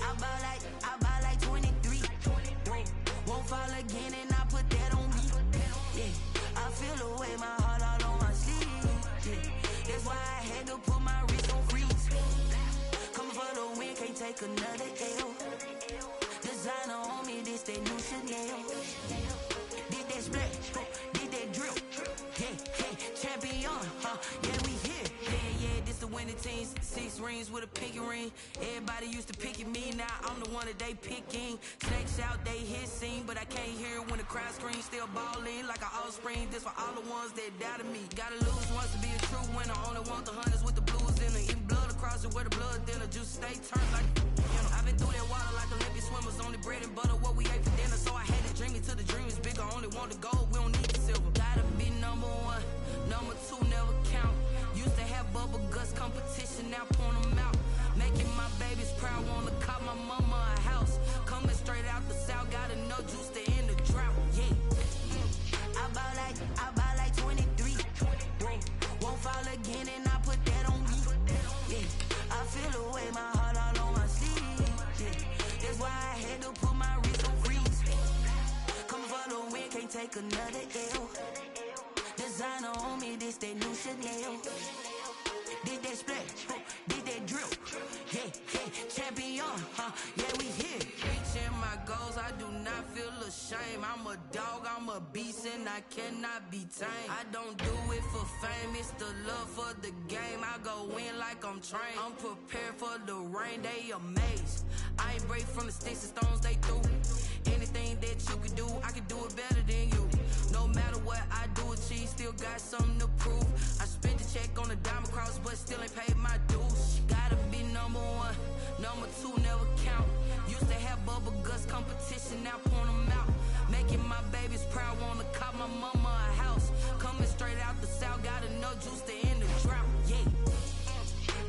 I buy like 23. Won't fall again, and I put that on me. Yeah, I feel the way, my heart all on my sleeve. Yeah, that's why I had to put my wrist on freeze. Coming for the win, can't take another L. Designer on me, this that new Chanel. Did that split, did that drill. Yeah, champion, yeah, we here. Yeah, this the winning team. 6 rings with a pinky ring. Everybody used to pick at me, now I'm the one that they picking. Snakes out, they hit scene, but I can't hear it when the crowd screams. Still balling like an offspring. This for all the ones that doubted me. Gotta lose once to be a true winner. Only want the hunters with the blues in it. Even blood across it where the blood thinner. Just stay turned like, you know. I've been through that water like Olympic swimmers. Only bread and butter, what we ate for dinner. So I had to dream it till the dream is bigger. Only want the gold, we don't need the silver. Gotta be number 1, number 2 never count. Used to have bubble guts competition, now point them out. Making my babies proud, wanna cop my mama a house. Coming straight out the south, got enough juice to end the drought. Yeah, I buy like 23. take another L. Designer on me, this that new Chanel. Did that splash, did that drill. Yeah, champion, yeah, we here. Reaching my goals, I do not feel ashamed. I'm a dog, I'm a beast, and I cannot be tamed. I don't do it for fame, it's the love for the game. I go in like I'm trained. I'm prepared for the rain, they amazed. I ain't break from the sticks and stones, they through. Anything that you can do, I can do it better than you. No matter what I do, achieve, still got something to prove. I spent the check on the diamond cross, but still ain't paid my dues. Gotta be number one, number two never count. Used to have bubble guts competition, now point them out. Making my babies proud, wanna cop my mama a house. Coming straight out the south, got enough juice to end the drought. Yeah,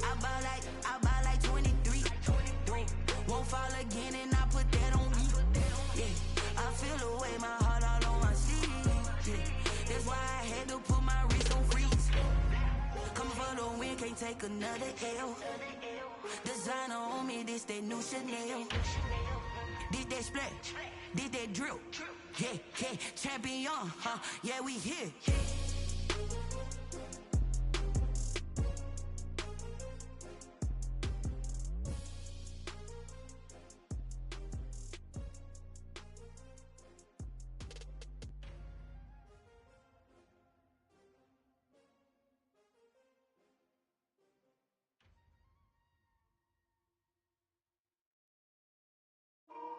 I buy like 23. Won't fall again, and I put that on me. Yeah, I feel the way, my heart all on my sleeve. Yeah, that's why I had to put my wrist on freeze. Coming for the win, can't take another L. Designer on me, this that new Chanel. Did that splash, did that drill. Yeah, champion, yeah, we here.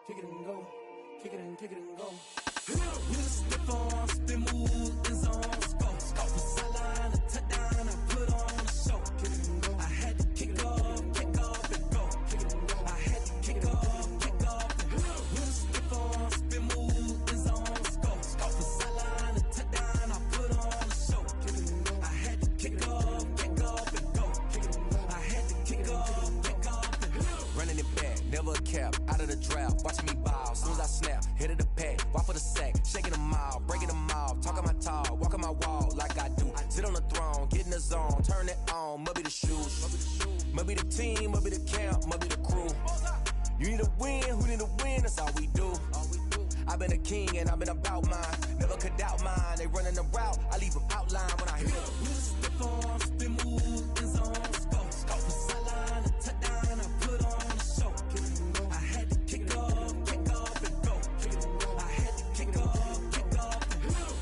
Kick it and go, kick it and go. With a stiff on, spin move, in zone, go. From sideline to touchdown, I put on the show. Kick it and go. I had to kick off and go. Kick it and go. I had to kick off and go. With a stiff on, spin move, in zone, go. From sideline to touchdown, I put on the show. Kick it and go. I had to kick off and go. Kick it and go. I had to kick off and go. Running it back, never a cap, out of the draft. Watching me ball, soon as I snap, hit of the pack, walk for the sack, shaking them all, breaking them off, talking my talk, walking my wall like I do. Sit on the throne, get in the zone, turn it on, must be the shoes, must be the team, must be the camp, must be the crew. You need a win, who need a win, that's all we do. I've been a king and I've been about mine, never could doubt mine. They running the route, I leave them outline when I hit them. With a stiff on, spin move, in zone, go. From sideline to touchdown, I put on the show. Kick it and go. I had to kick off and go. Kick it and go. I had to kick off and go.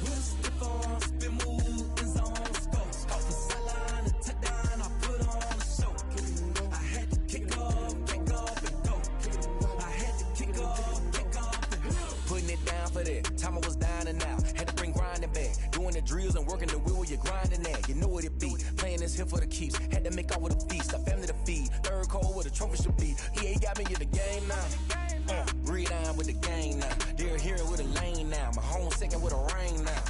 With a stiff on, spin move, in zone, go. From sideline to touchdown, I put on the show. Kick it and go. I had to kick off and go. Kick it and go. I had to kick off and go. Putting it down for that, time I was down and out, had to bring grinding back, doing the drills and working the wheel where you're grinding at, you know what it be, playing this here for the keeps, had to make out with a feast, a family to feed, third cold where the trophy should be, EA got me in the game now, read on with the game now, they're hearing with a lane now, my home second with a rain now,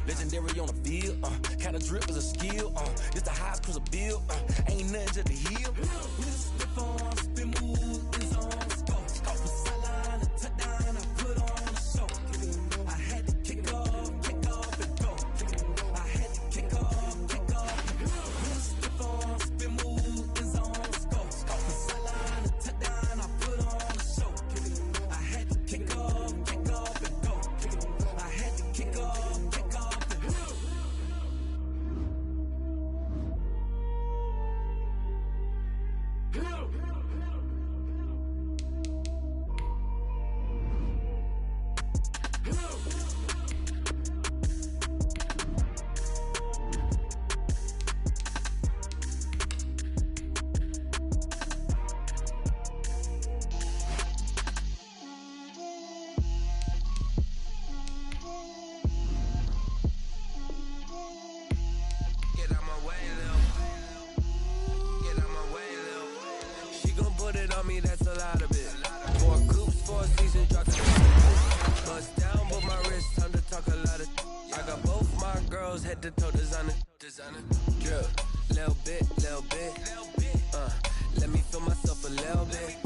legendary on the field, kind of drip is a skill, it's the highest cruiser bill, ain't nothing just the hill. With a stiff on, spin move, in zone, go. From sideline to touchdown, I put on the show. Kick it and go. I had to kick off and go. Kick it and go. I had to kick off and go. With a stiff on, spin move, in zone, go. From sideline to touchdown, I put on the show. Kick it and go. I had to kick off and go. Kick it and go. I had to kick off and go. Head to toe designer, drip, little bit, let me feel myself a little bit,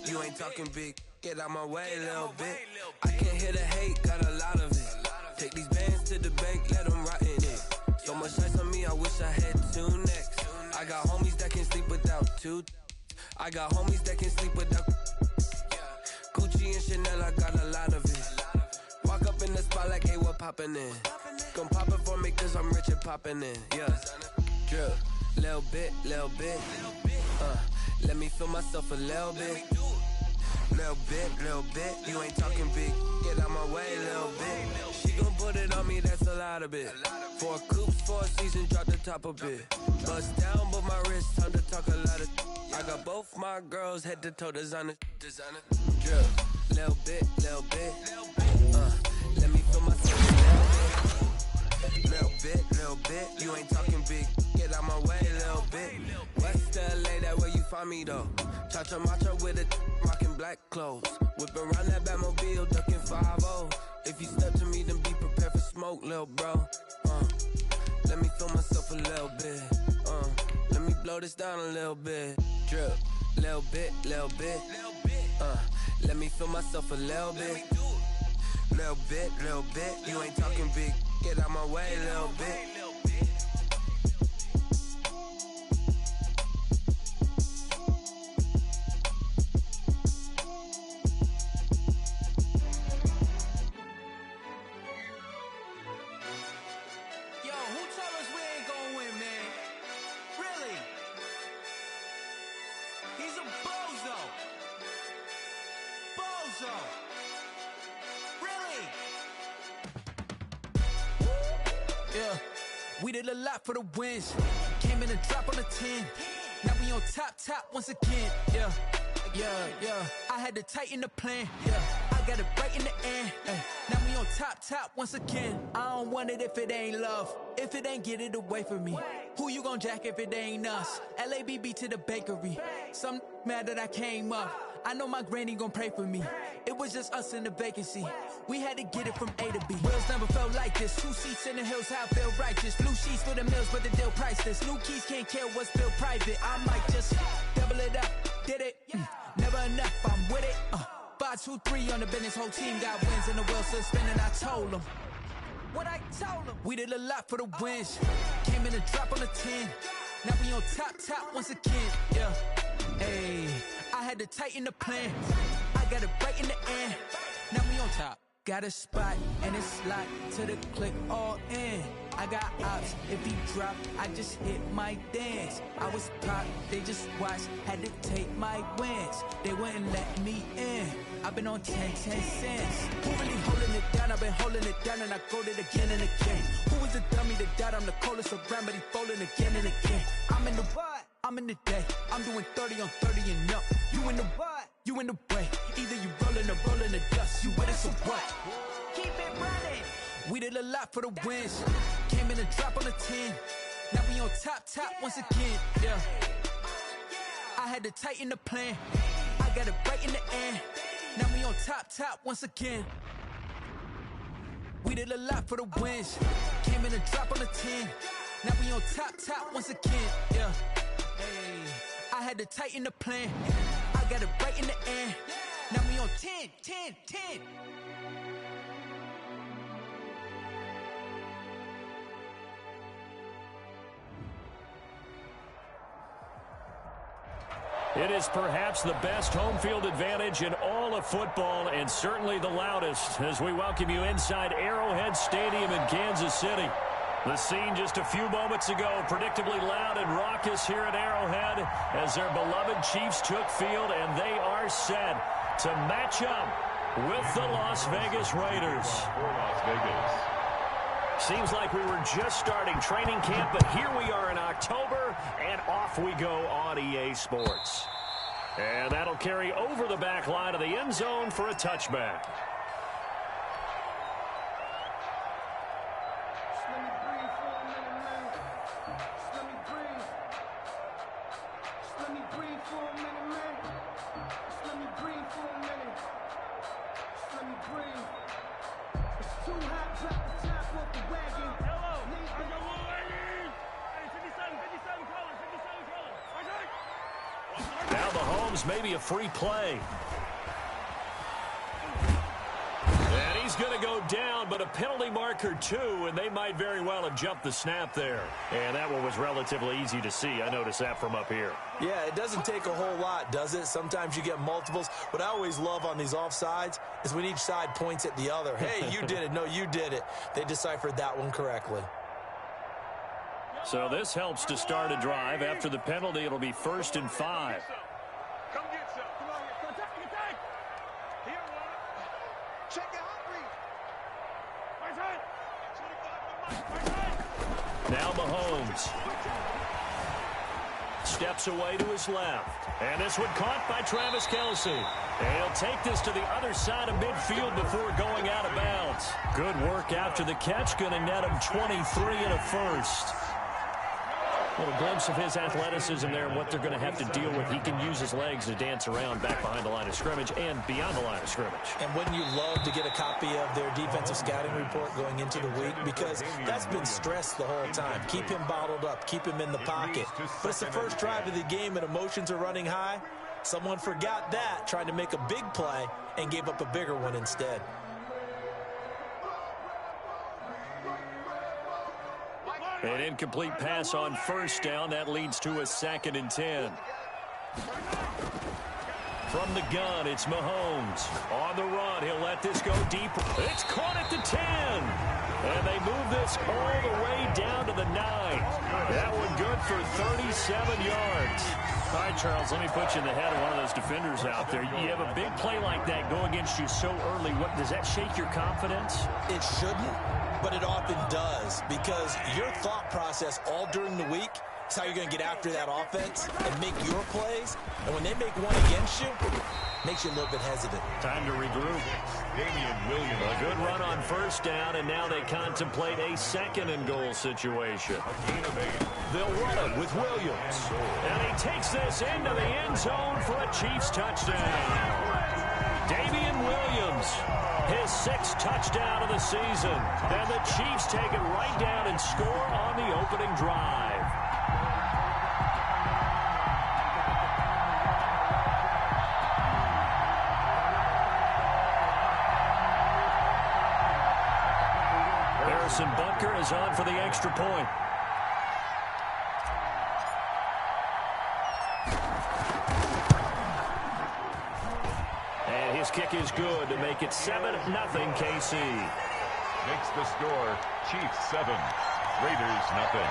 you ain't talking big, get out my way a little bit, I can't hear the hate, got a lot of it, take these bands to the bank, let them rot in it, so much ice on me, I wish I had two necks, I got homies that can sleep without two, I got homies that can sleep without, Gucci and Chanel, I got a lot of it, hopping in. Gon' pop it for me cause I'm rich and popping in. Yeah, drip, little bit. Let me feel myself a little bit. Little bit. You ain't talking big. Get out my way, little bit. She gon' put it on me, that's a lot of it. 4 coops, 4 seasons, drop the top a bit. Bust down, but my wrist, time to talk a lot of. I got both my girls head to toe designer. Drip, little bit. Let me feel myself a little bit. You ain't talking big. Get out my way, little bit. West LA, that where you find me though. Cha-cha matcha with a rockin' black clothes. Whip around that Batmobile, ducking 5-0. If you step to me, then be prepared for smoke, little bro. Let me feel myself a little bit. Let me blow this down a little bit. Drip, little bit. Let me feel myself a little bit. Little bit. You ain't talking big. Get out my way, little bit. We did a lot for the wins. Came in and drop on the 10. Now we on top once again. Yeah. I had to tighten the plan. Yeah. I got it right in the end. Now we on top once again. I don't want it if it ain't love. If it ain't, get it away from me. Who you gon' jack if it ain't us? LABB to the bakery. Some mad that I came up. I know my granny gon' pray for me. It was just us in the vacancy. We had to get it from A to B. Wheels never felt like this. 2 seats in the hills, how I feel righteous. Blue sheets for the mills, but the deal priceless. New keys can't care what's still private. I might just double it up. Did it? Never enough, I'm with it. 5, 2, 3 on the business. Whole team got wins and the wheels still spinning. I told them what I told them. We did a lot for the wins. Came in and drop on the 10. Now we on top once again. Yeah. Hey, I had to tighten the plan. I got it right in the end. Now we on top. Got a spot and it's locked to the click all in. I got ops, if he drop, I just hit my dance. I was pop, they just watched, had to take my wins. They wouldn't let me in. I've been on 10 cents. Who really holding it down? I've been holding it down and I go it again and again. Who is the dummy that doubt I'm the coldest around, but he folding again and again. I'm in the what? I'm in the day. I'm doing 30 on 30 and up. You in the what? You in the way. Either you rolling the dust. You with it, so what? Keep it running. We did a lot for the wins. Came in and drop on the 10. Now we on top once again. Yeah. I had to tighten the plan. I got it right in the end. Now we on top once again. We did a lot for the wins. Came in and drop on the 10. Now we on top once again. Yeah. Hey, I had to tighten the plan. I got it right in the end. Now we on 10. It is perhaps the best home field advantage in all of football, and certainly the loudest, as we welcome you inside Arrowhead Stadium in Kansas City. The scene just a few moments ago, predictably loud and raucous here at Arrowhead as their beloved Chiefs took field, and they are set to match up with the Las Vegas Raiders. For Las Vegas. Seems like we were just starting training camp, but here we are in October, and off we go on EA Sports. And that'll carry over the back line of the end zone for a touchback. Maybe a free play. And he's going to to go down, but a penalty marker too, and they might very well have jumped the snap there. And that one was relatively easy to see. I noticed that from up here. Yeah, it doesn't take a whole lot, does it? Sometimes you get multiples. What I always love on these offsides is when each side points at the other. Hey, you did it. No, you did it. They deciphered that one correctly. So this helps to start a drive. After the penalty, it'll be 1st and 5. Come get some. Come on here. Come take it. Here, one. Check it out, Now Mahomes steps away to his left. And this one caught by Travis Kelce. And he'll take this to the other side of midfield before going out of bounds. Good work after the catch. Going to net him 23 and a first. A little glimpse of his athleticism there and what they're going to have to deal with. He can use his legs to dance around back behind the line of scrimmage and beyond the line of scrimmage. And wouldn't you love to get a copy of their defensive scouting report going into the week? Because that's been stressed the whole time. Keep him bottled up. Keep him in the pocket. But it's the first drive of the game and emotions are running high. Someone forgot that, tried to make a big play and gave up a bigger one instead. An incomplete pass on 1st down. That leads to a 2nd and 10. From the gun, it's Mahomes. On the run, he'll let this go deep. It's caught at the 10. And they move this all the way down to the 9. That one good for 37 yards. All right, Charles, let me put you in the head of one of those defenders out there. You have a big play like that go against you so early. What does that shake your confidence? It shouldn't, but it often does, because your thought process all during the week is how you're going to get after that offense and make your plays. And when they make one against you, it makes you a little bit hesitant. Time to regroup. Damian Williams. A good run on 1st down, and now they contemplate a 2nd and goal situation. They'll run it with Williams. And he takes this into the end zone for a Chiefs touchdown. Damian Williams, his 6th touchdown of the season. And the Chiefs take it right down and score on the opening drive. Butker is on for the extra point. And his kick is good to make it 7-0 KC. Makes the score Chiefs 7, Raiders nothing.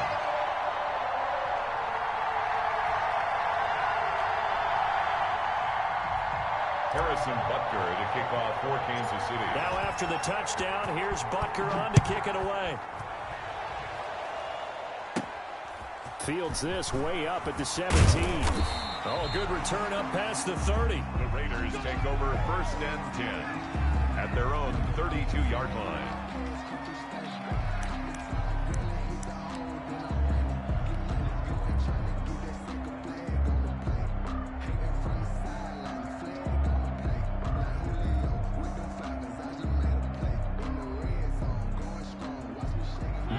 Harrison Butker to kick off for Kansas City. Now after the touchdown, here's Butker on to kick it away. Fields this way up at the 17. Oh, good return up past the 30. The Raiders take over 1st and 10 at their own 32-yard line.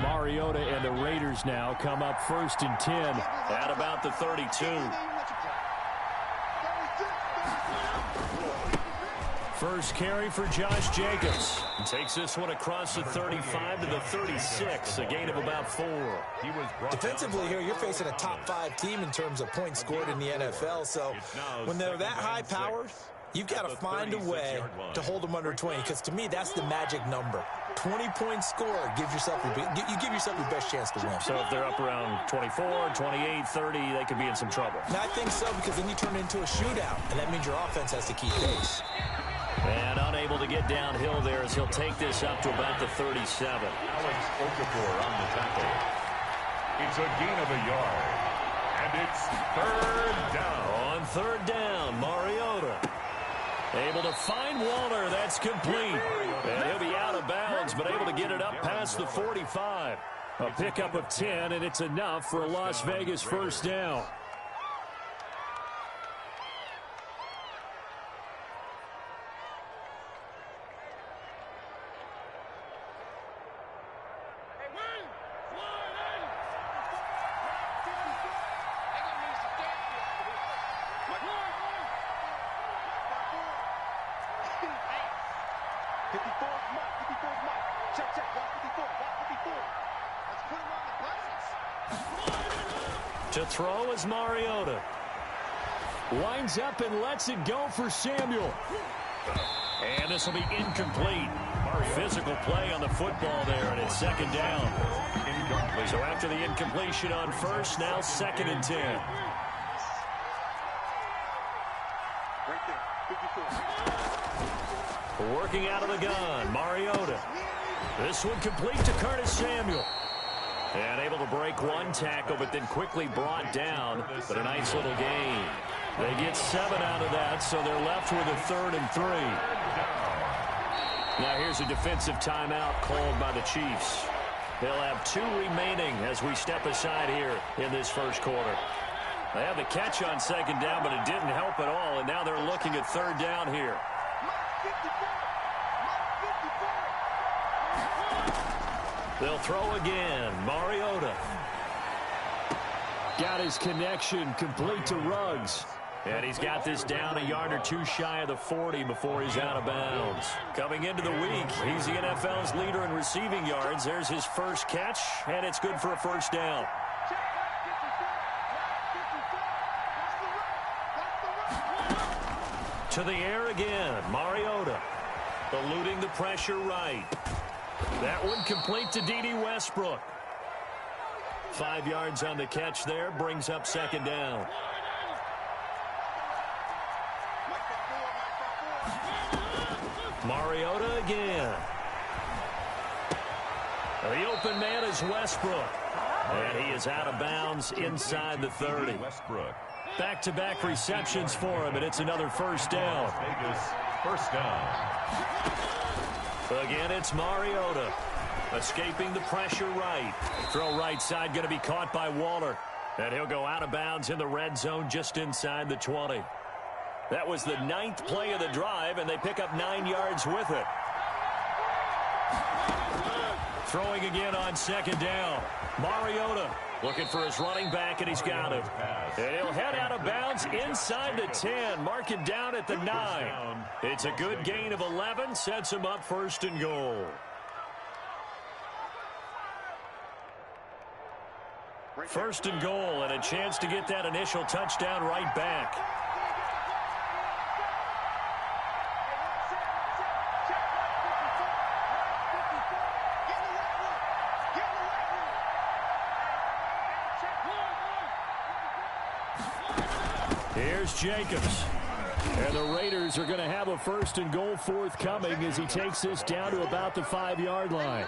Mariota and the Raiders now come up 1st and 10 at about the 32. First carry for Josh Jacobs. Takes this one across the 35 to the 36, a gain of about 4. Defensively here, you're facing a top 5 team in terms of points scored in the NFL, so when they're that high-powered, you've got to find a way to hold them under 20, because to me, that's the magic number. 20-point score gives yourself you give yourself your best chance to win. So if they're up around 24, 28, 30, they could be in some trouble. And I think so, because then you turn it into a shootout, and that means your offense has to keep pace. And unable to get downhill there as he'll take this up to about the 37. Alex Okafor on the tackle. It's a gain of a yard. And it's 3rd down. On 3rd down, Mariota able to find Waller. That's complete. And he'll be out of bounds, but able to get it up past the 45. A pickup of 10, and it's enough for a Las Vegas 1st down. 54 is Mike. 54 is Mike. Check, check. Watch 54. Watch 54. Let's put him on the buses. To throw is Mariota. Winds up and lets it go for Samuel. And this will be incomplete. Physical play on the football there, and it's second down. Incomplete. So after the incompletion on first, now 2nd and 10. Right there. 54. Working out of the gun, Mariota. This one complete to Curtis Samuel. And able to break one tackle, but then quickly brought down. But a nice little gain. They get 7 out of that, so they're left with a 3rd and 3. Now here's a defensive timeout called by the Chiefs. They'll have 2 remaining as we step aside here in this first quarter. They have the catch on 2nd down, but it didn't help at all, and now they're looking at 3rd down here. They'll throw again. Mariota. Got his connection complete to Ruggs. And he's got this down a yard or 2 shy of the 40 before he's out of bounds. Coming into the week, he's the NFL's leader in receiving yards. There's his first catch, and it's good for a 1st down. To the air again, Mariota. Eluding the pressure right. That one complete to D.D. Westbrook. 5 yards on the catch there, brings up 2nd down. Mariota again. The open man is Westbrook. And he is out of bounds inside the 30. Back-to-back receptions for him, and it's another 1st down. First down. Again, it's Mariota. Escaping the pressure right. Throw right side going to be caught by Waller. And he'll go out of bounds in the red zone just inside the 20. That was the 9th play of the drive, and they pick up 9 yards with it. Throwing again on 2nd down. Mariota looking for his running back, and he's got it. And he'll head out of bounds inside the 10, mark it down at the 9. It's a good gain of 11, sets him up 1st and goal. First and goal, and a chance to get that initial touchdown right back. Here's Jacobs. And the Raiders are going to have a 1st and goal forthcoming as he takes this down to about the 5-yard line.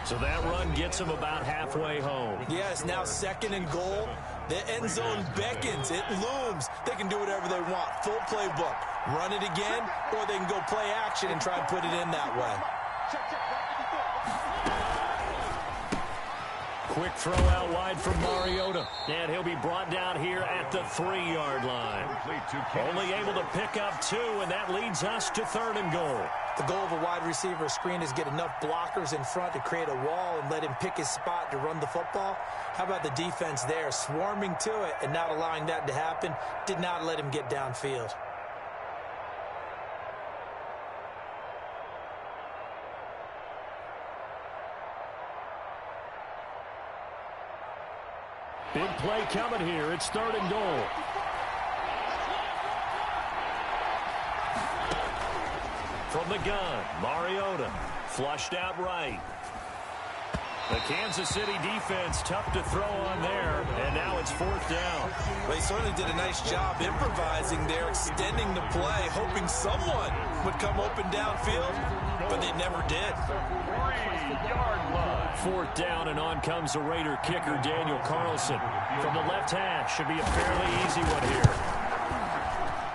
So that run gets him about halfway home. Yes, now 2nd and goal. The end zone beckons. It looms. They can do whatever they want. Full playbook. Run it again, or they can go play action and try and put it in that way. Quick throw out wide from Mariota. And he'll be brought down here at the 3-yard line. Only able to pick up 2, and that leads us to 3rd and goal. The goal of a wide receiver screen is get enough blockers in front to create a wall and let him pick his spot to run the football. How about the defense there, swarming to it and not allowing that to happen? Did not let him get downfield. Big play coming here. It's 3rd and goal. From the gun, Mariota flushed out right. The Kansas City defense tough to throw on there, and now it's 4th down. Well, he certainly did a nice job improvising there, extending the play, hoping someone would come open downfield, but they never did. 3-yard line. 4th down, and on comes the Raider kicker, Daniel Carlson. From the left hash, should be a fairly easy one here.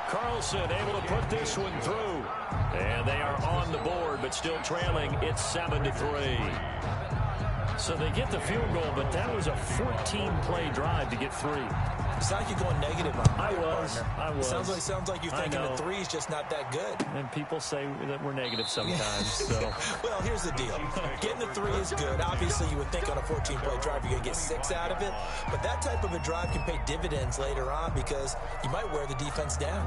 Carlson able to put this one through. And they are on the board, but still trailing. It's 7-3. So they get the field goal, but that was a 14-play drive to get 3. It's like you're going negative on I was. Sounds like you're thinking the 3 is just not that good. And people say that we're negative sometimes. So. Well, here's the deal. Getting the 3 is good. Obviously, you would think on a 14-play drive you're going to get 6 out of it. But that type of a drive can pay dividends later on because you might wear the defense down.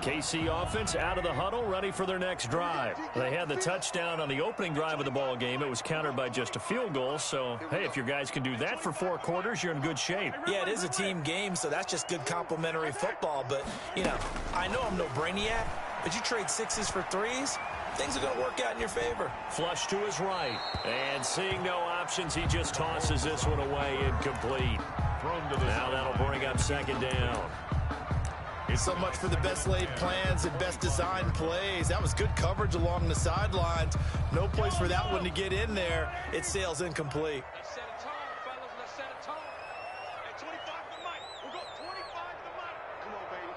KC offense out of the huddle, ready for their next drive. They had the touchdown on the opening drive of the ball game. It was countered by just a field goal. So, hey, if your guys can do that for 4 quarters, you're in good shape. Yeah, it is a team game, so that's just good complementary football. But, you know, I know I'm no brainiac, but you trade 6s for 3s, things are going to work out in your favor. Flush to his right. And seeing no options, he just tosses this one away, incomplete. Now that'll bring up 2nd down. So much for the best laid plans and best designed plays. That was good coverage along the sidelines. No place for that one to get in there. It sails incomplete. Let's set a tone, fellas. Let's set a tone. At 25 to the mic. We'll go 25 to the mic. Come on, baby.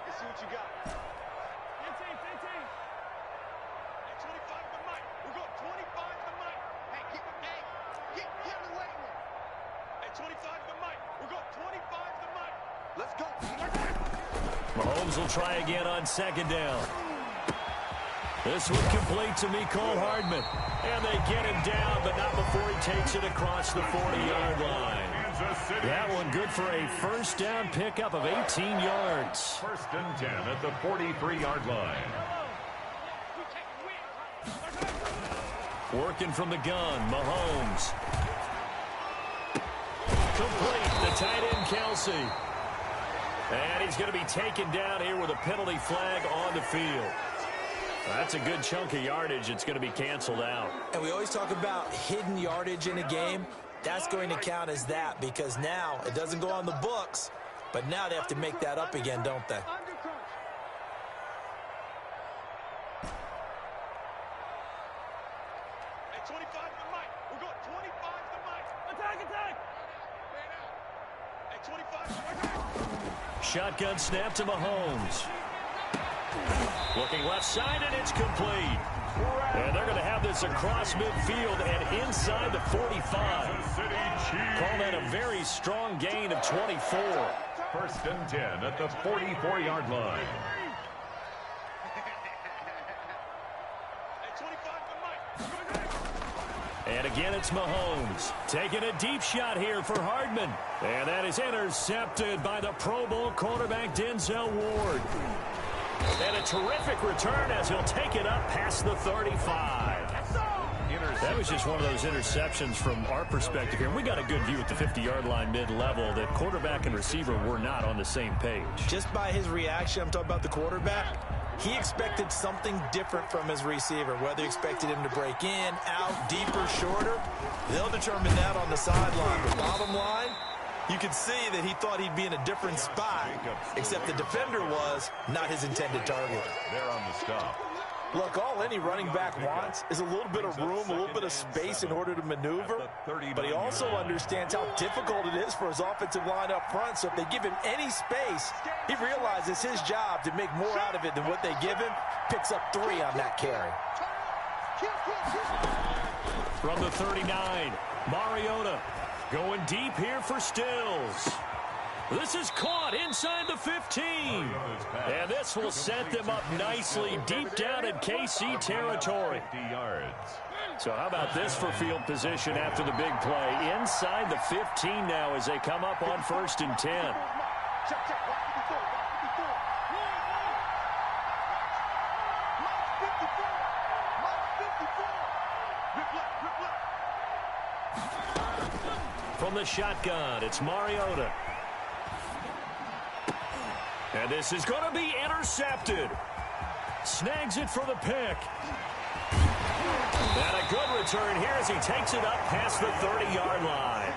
Let's see what you got. 15. At 25 to the mic. We'll go 25 to the mic. Hey, keep it, hey. Get the weight room. At 25 to the mic. We'll go 25 to the mic. Let's go. Mahomes will try again on 2nd down. This one complete to Mecole Hardman. And they get him down, but not before he takes it across the 40-yard line. That one good for a 1st down pickup of 18 yards. 1st and 10 at the 43-yard line. Working from the gun, Mahomes. Complete, the tight end, Kelsey. And he's going to be taken down here with a penalty flag on the field. That's a good chunk of yardage. It's going to be canceled out. And we always talk about hidden yardage in a game. That's going to count as that because now it doesn't go on the books, but now they have to make that up again, don't they? At 25 to the mic. We'll go 25 to the mic. Attack. At 25 to the mic. Shotgun snap to Mahomes. Looking left side, and it's complete. And they're going to have this across midfield and inside the 45. Call that a very strong gain of 24. 1st and 10 at the 44-yard line. At 25 to the mic. And again, it's Mahomes taking a deep shot here for Hardman. And that is intercepted by the Pro Bowl quarterback Denzel Ward. And a terrific return as he'll take it up past the 35. That was just one of those interceptions from our perspective here. We got a good view at the 50-yard line mid-level that quarterback and receiver were not on the same page. Just by his reaction, I'm talking about the quarterback, he expected something different from his receiver, whether he expected him to break in, out, deeper, shorter. They'll determine that on the sideline. But bottom line, you could see that he thought he'd be in a different spot, except the defender was not his intended target. They're on the stop. Look, all any running back wants is a little bit of room, a little bit of space in order to maneuver. But he also understands how difficult it is for his offensive line up front. So if they give him any space, he realizes his job to make more out of it than what they give him. Picks up 3 on that carry. From the 39, Mariota going deep here for Stills. This is caught inside the 15. And this will set them up nicely deep down in KC territory. 50 yards. So how about this for field position after the big play? Inside the 15 now as they come up on 1st and 10. From the shotgun, it's Mariota. And this is going to be intercepted. Snags it for the pick. And a good return here as he takes it up past the 30-yard line.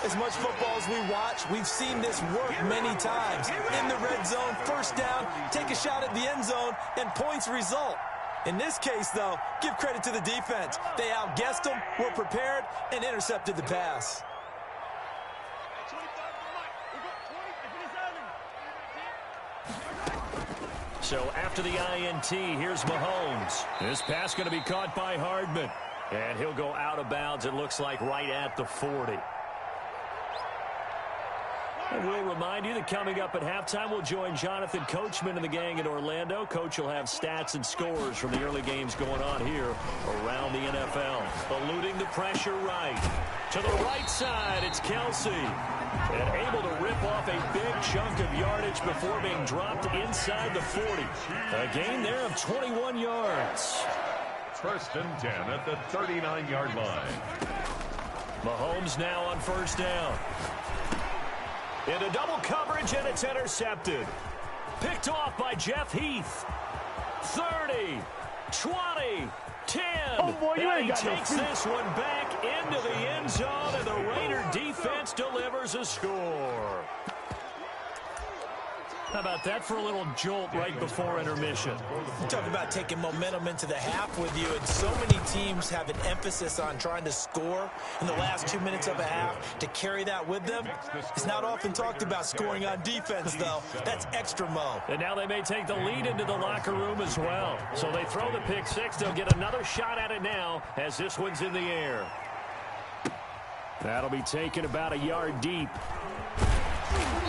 As much football as we watch, we've seen this work many times. In the red zone, 1st down, take a shot at the end zone, and points result. In this case, though, give credit to the defense. They outguessed them, were prepared, and intercepted the pass. So after the INT, here's Mahomes. This pass going to be caught by Hardman. And he'll go out of bounds, it looks like, right at the 40. And we'll remind you that coming up at halftime, we'll join Jonathan Coachman and the gang in Orlando. Coach will have stats and scores from the early games going on here around the NFL. Eluding the pressure right. To the right side, it's Kelsey. And able to rip off a big chunk of yardage before being dropped inside the 40. A gain there of 21 yards. First and 10 at the 39-yard line. Mahomes now on first down. Into double coverage, and it's intercepted. Picked off by Jeff Heath. 30, 20, 10. Oh, boy, you ain't and he got no takes feet. this one back into the end zone, and the Raider defense delivers a score. How about that for a little jolt right before intermission? You talk about taking momentum into the half with you, and so many teams have an emphasis on trying to score in the last 2 minutes of a half. To carry that with them, it's not often talked about scoring on defense, though. That's extra mo. And now they may take the lead into the locker room as well. So they throw the pick six. They'll get another shot at it now as this one's in the air. That'll be taken about a yard deep.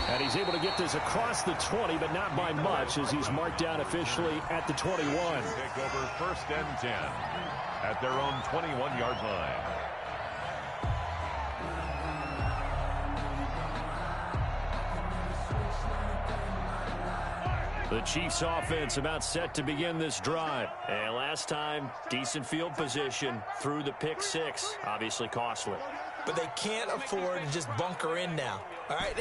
And he's able to get this across the 20, but not by much, as he's marked down officially at the 21. Take over first and 10 at their own 21-yard line. The Chiefs offense about set to begin this drive. And last time, decent field position through the pick six. Obviously costly. But they can't afford to just bunker in now. All right,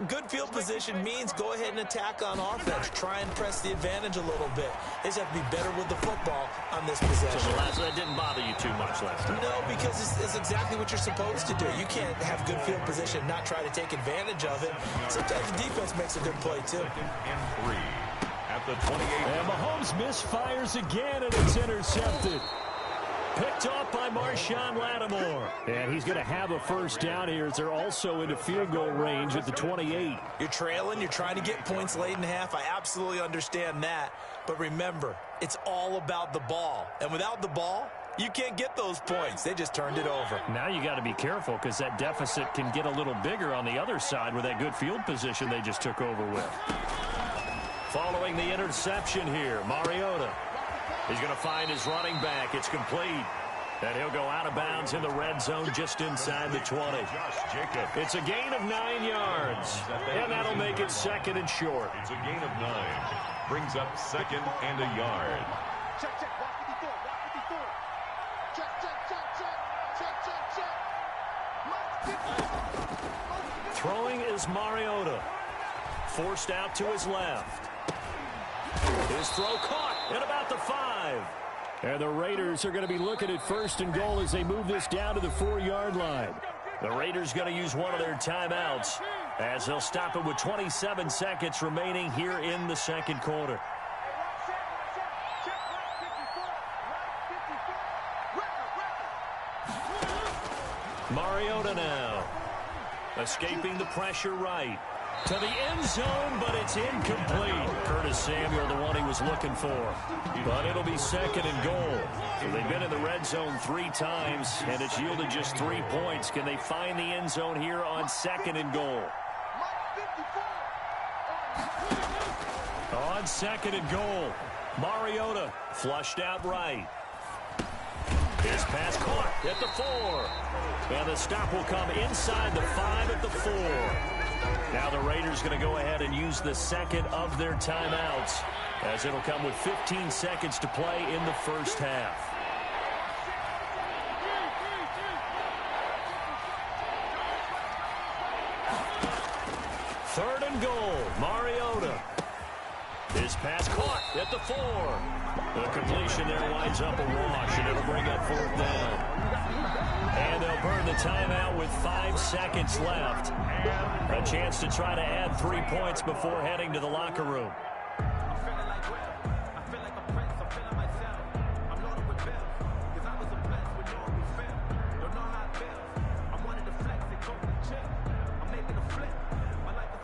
good field position means go ahead and attack on offense. Try and press the advantage a little bit. They just have to be better with the football on this possession. So that didn't bother you too much last time? No, because it's exactly what you're supposed to do. You can't have good field position and not try to take advantage of it. Sometimes the defense makes a good play, too. And 3 at the 28. And Mahomes misfires again, and it's intercepted. Picked off by Marshawn Lattimore. And he's going to have a first down here as they're also into field goal range at the 28. You're trailing. You're trying to get points late in half. I absolutely understand that. But remember, it's all about the ball. And without the ball, you can't get those points. They just turned it over. Now you got to be careful because that deficit can get a little bigger on the other side with that good field position they just took over with. Following the interception here, Mariota. He's going to find his running back. It's complete. And he'll go out of bounds in the red zone just inside the 20. It's a gain of 9 yards. And that'll make it second and short. It's a gain of 9. Brings up second and a yard. Check, check, walk 54, walk 54. Check, check, check, check, check, check. Throwing is Mariota. Forced out to his left. His throw caught at about the 5. And the Raiders are going to be looking at first and goal as they move this down to the 4-yard line. The Raiders going to use one of their timeouts as they'll stop it with 27 seconds remaining here in the second quarter. Mariota now. Escaping the pressure right. To the end zone, but it's incomplete. Curtis Samuel, the one he was looking for. But it'll be second and goal. So they've been in the red zone 3 times, and it's yielded just 3 points. Can they find the end zone here on second and goal? On second and goal, Mariota flushed out right. His pass caught at the 4. And the stop will come inside the 5 at the 4. Now the Raiders going to go ahead and use the second of their timeouts as it'll come with 15 seconds to play in the first half. Third and goal, Mariota. His pass caught at the 4. The completion there winds up a wash, and it'll bring up 4th down. And they'll burn the timeout with 5 seconds left. A chance to try to add 3 points before heading to the locker room.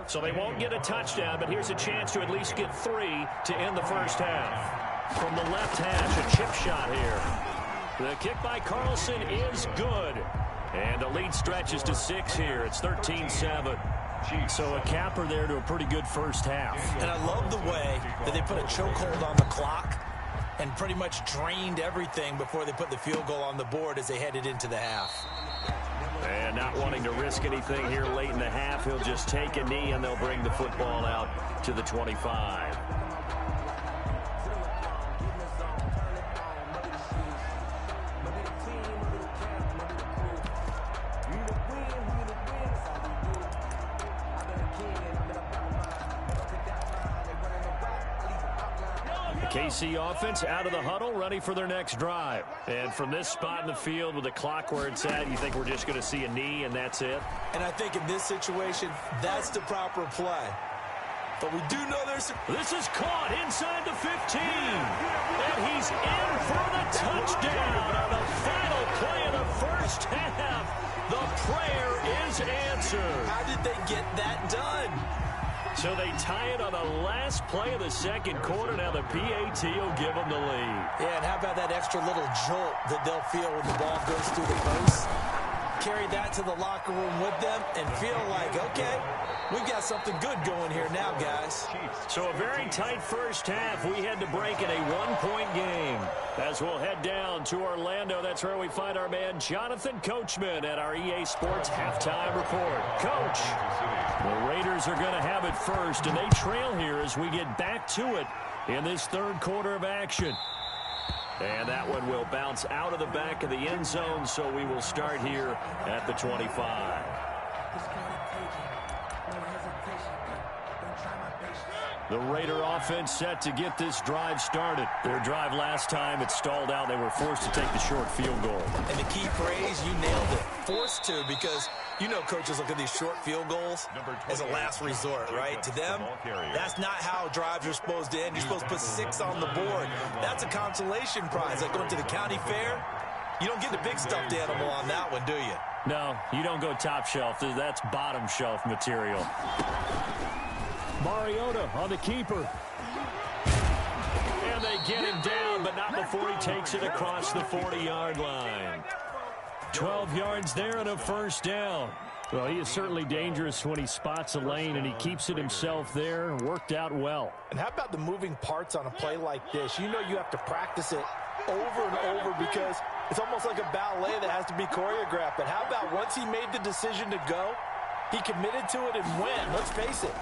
So they won't get a touchdown, but here's a chance to at least get 3 to end the first half. From the left hash, a chip shot here. The kick by Carlson is good. And the lead stretches to 6 here. It's 13-7. So a capper there to a pretty good first half. And I love the way that they put a chokehold on the clock and pretty much drained everything before they put the field goal on the board as they headed into the half. And not wanting to risk anything here late in the half, he'll just take a knee and they'll bring the football out to the 25. KC offense out of the huddle, ready for their next drive. And from this spot in the field with the clock where it's at, you think we're just going to see a knee and that's it? And I think in this situation, that's the proper play. But we do know there's... This is caught inside the 15. And he's in for the touchdown on the final play of the first half. The prayer is answered. How did they get that done? So they tie it on the last play of the second quarter. Now the PAT will give them the lead. Yeah, and how about that extra little jolt that they'll feel when the ball goes through the post? Carry that to the locker room with them and feel like, okay, we've got something good going here now, guys. So a very tight first half. We had to break in a one-point game. As we'll head down to Orlando, that's where we find our man Jonathan Coachman at our EA Sports Halftime Report. Coach, the Raiders are going to have it first, and they trail here as we get back to it in this third quarter of action. And that one will bounce out of the back of the end zone, so we will start here at the 25. The Raider offense set to get this drive started. Their drive last time, it stalled out. They were forced to take the short field goal. And the key phrase, you nailed it. Forced to, because you know coaches look at these short field goals as a last resort, right? To them, that's not how drives are supposed to end. You're supposed to put 6 on the board. That's a consolation prize. Like going to the county fair, you don't get the big stuffed animal on that one, do you? No, you don't go top shelf. That's bottom shelf material. Mariota on the keeper. And they get him down, but not before he takes it across the 40-yard line. 12 yards there and a first down. Well, he is certainly dangerous when he spots a lane, and he keeps it himself there. Worked out well. And how about the moving parts on a play like this? You know you have to practice it over and over because it's almost like a ballet that has to be choreographed. But how about once he made the decision to go, he committed to it and went. Let's face it.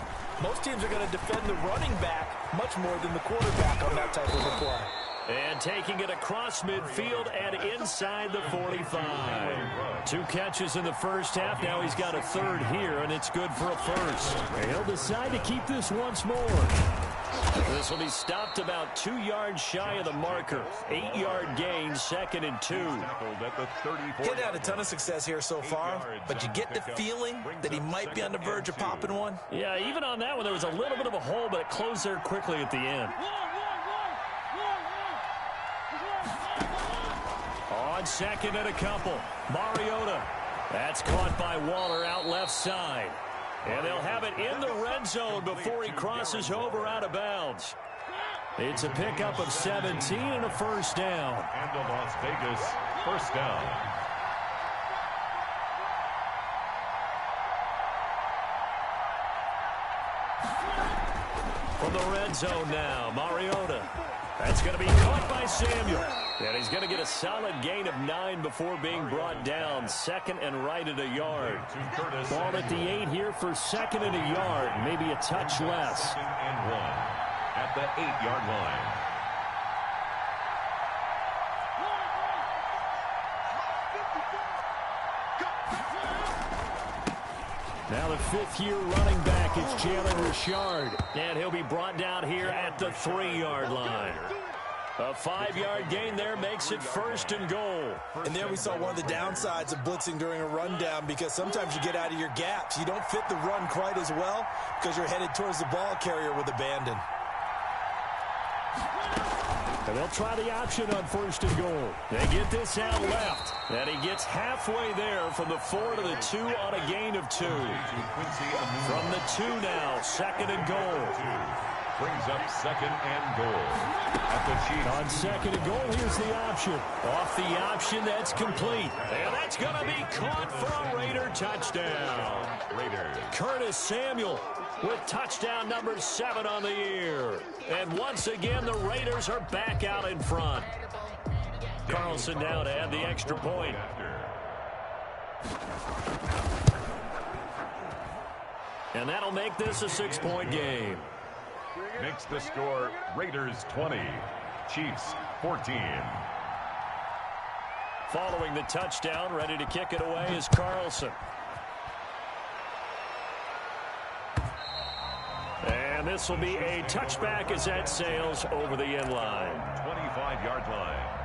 Most teams are going to defend the running back much more than the quarterback on that type of a play. And taking it across midfield and inside the 45. 2 catches in the first half. Now he's got a third here, and it's good for a first. And he'll decide to keep this once more. This will be stopped about 2 yards shy of the marker. 8-yard gain, 2nd and 2. He's had a ton of success here so far, but you get the feeling that he might be on the verge of popping one. Yeah, even on that one, there was a little bit of a hole, but it closed there quickly at the end. On 2nd and a couple, Mariota. That's caught by Waller out left side. And they'll have it in the red zone before he crosses over out of bounds. It's a pickup of 17 and a first down. And the Las Vegas first down. From the red zone now, Mariota. That's going to be caught by Samuel. And he's going to get a solid gain of 9 before being brought down. 2nd and right at a yard. Ball at the 8 here for 2nd and a yard. Maybe a touch less. 2nd and 1 at the 8-yard line. Now the 5th-year running back is Jalen Richard. And he'll be brought down here at the 3-yard line. A 5-yard gain there makes it 1st and goal. And there we saw one of the downsides of blitzing during a rundown because sometimes you get out of your gaps. You don't fit the run quite as well because you're headed towards the ball carrier with abandon. And they'll try the option on 1st and goal. They get this out left. And he gets halfway there from the 4 to the 2 on a gain of 2. From the 2 now, 2nd and goal. brings up second and goal at the Chiefs. On second and goal, here's the option. Off the option, that's complete. And that's going to be caught for a Raider touchdown. Raiders. Curtis Samuel with touchdown number 7 on the year. And once again, the Raiders are back out in front. Carlson now to add the extra point. And that'll make this a 6-point game. Makes the score Raiders 20, Chiefs 14. Following the touchdown, ready to kick it away is Carlson. And this will be a touchback as that sails over the end line. 25-yard line.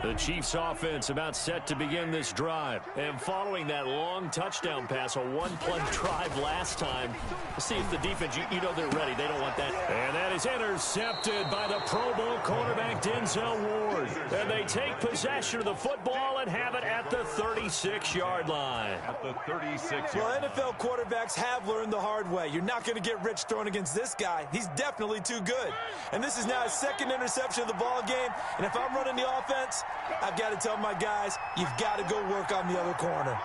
The Chiefs offense about set to begin this drive. And following that long touchdown pass, a one-play drive last time. Let's see if the defense, you know they're ready. They don't want that. And that is intercepted by the Pro Bowl quarterback Denzel Ward. And they take possession of the football and have it at the 36-yard line. At the 36. Well, NFL quarterbacks have learned the hard way. You're not going to get rich throwing against this guy. He's definitely too good. And this is now his second interception of the ball game. And if I'm running the offense, I've got to tell my guys, you've got to go work on the other corner.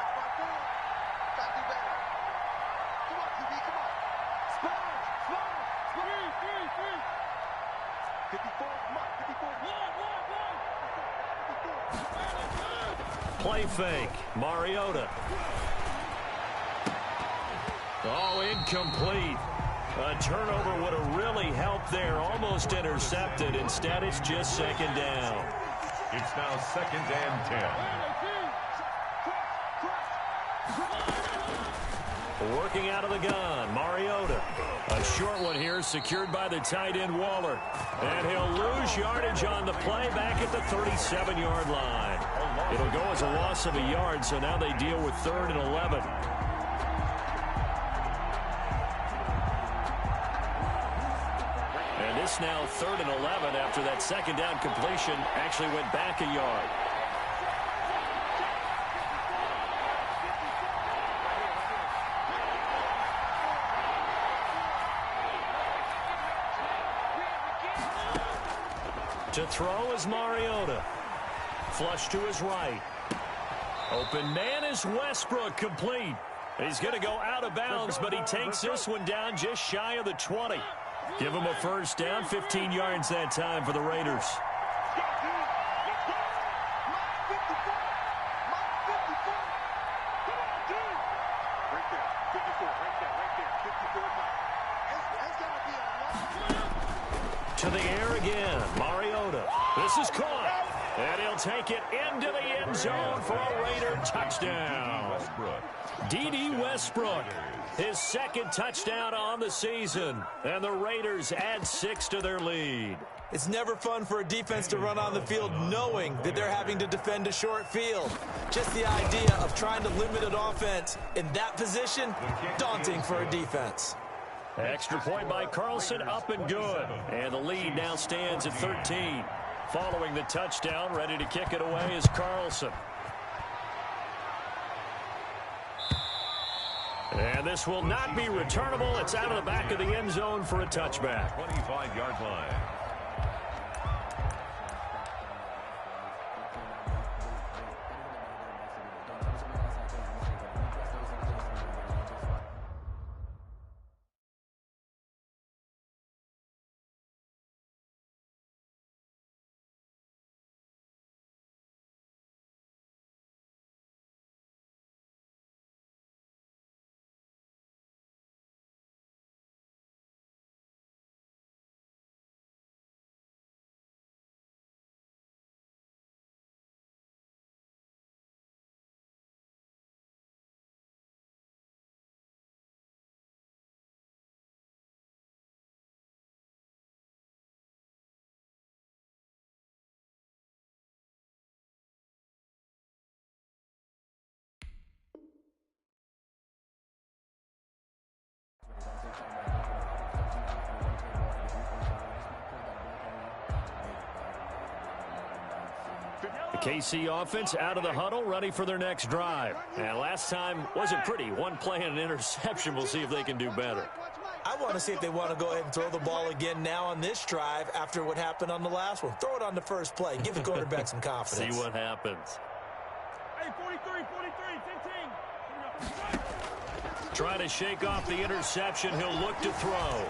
Play fake. Mariota. Oh, incomplete. A turnover would have really helped there. Almost intercepted. Instead, it's just second down. It's now second and 10. Working out of the gun, Mariota. A short one here, secured by the tight end Waller. And he'll lose yardage on the play back at the 37-yard line. It'll go as a loss of a yard, so now they deal with 3rd and 11. And this now 3rd and 11 after that second down completion actually went back a yard. To throw is Mariota. Flush to his right. Open man is Westbrook, complete. He's going to go out of bounds, but he takes this one down just shy of the 20. Give him a first down, 15 yards that time for the Raiders. To the air again, Mariota. This is caught. And he'll take it into the end zone for a Raider touchdown. D.D. Westbrook, his second touchdown on the season. And the Raiders add 6 to their lead. It's never fun for a defense to run on the field knowing that they're having to defend a short field. Just the idea of trying to limit an offense in that position, daunting for a defense. Extra point by Carlson, up and good. And the lead now stands at 13. Following the touchdown, ready to kick it away is Carlson. And this will not be returnable. It's out of the back of the end zone for a touchback. 25-yard line. KC offense out of the huddle, ready for their next drive. And last time wasn't pretty. One play and an interception. We'll see if they can do better. I want to see if they want to go ahead and throw the ball again now on this drive after what happened on the last one. Throw it on the first play. Give the quarterback some confidence. See what happens. Hey, 43, 15. Try to shake off the interception. He'll look to throw.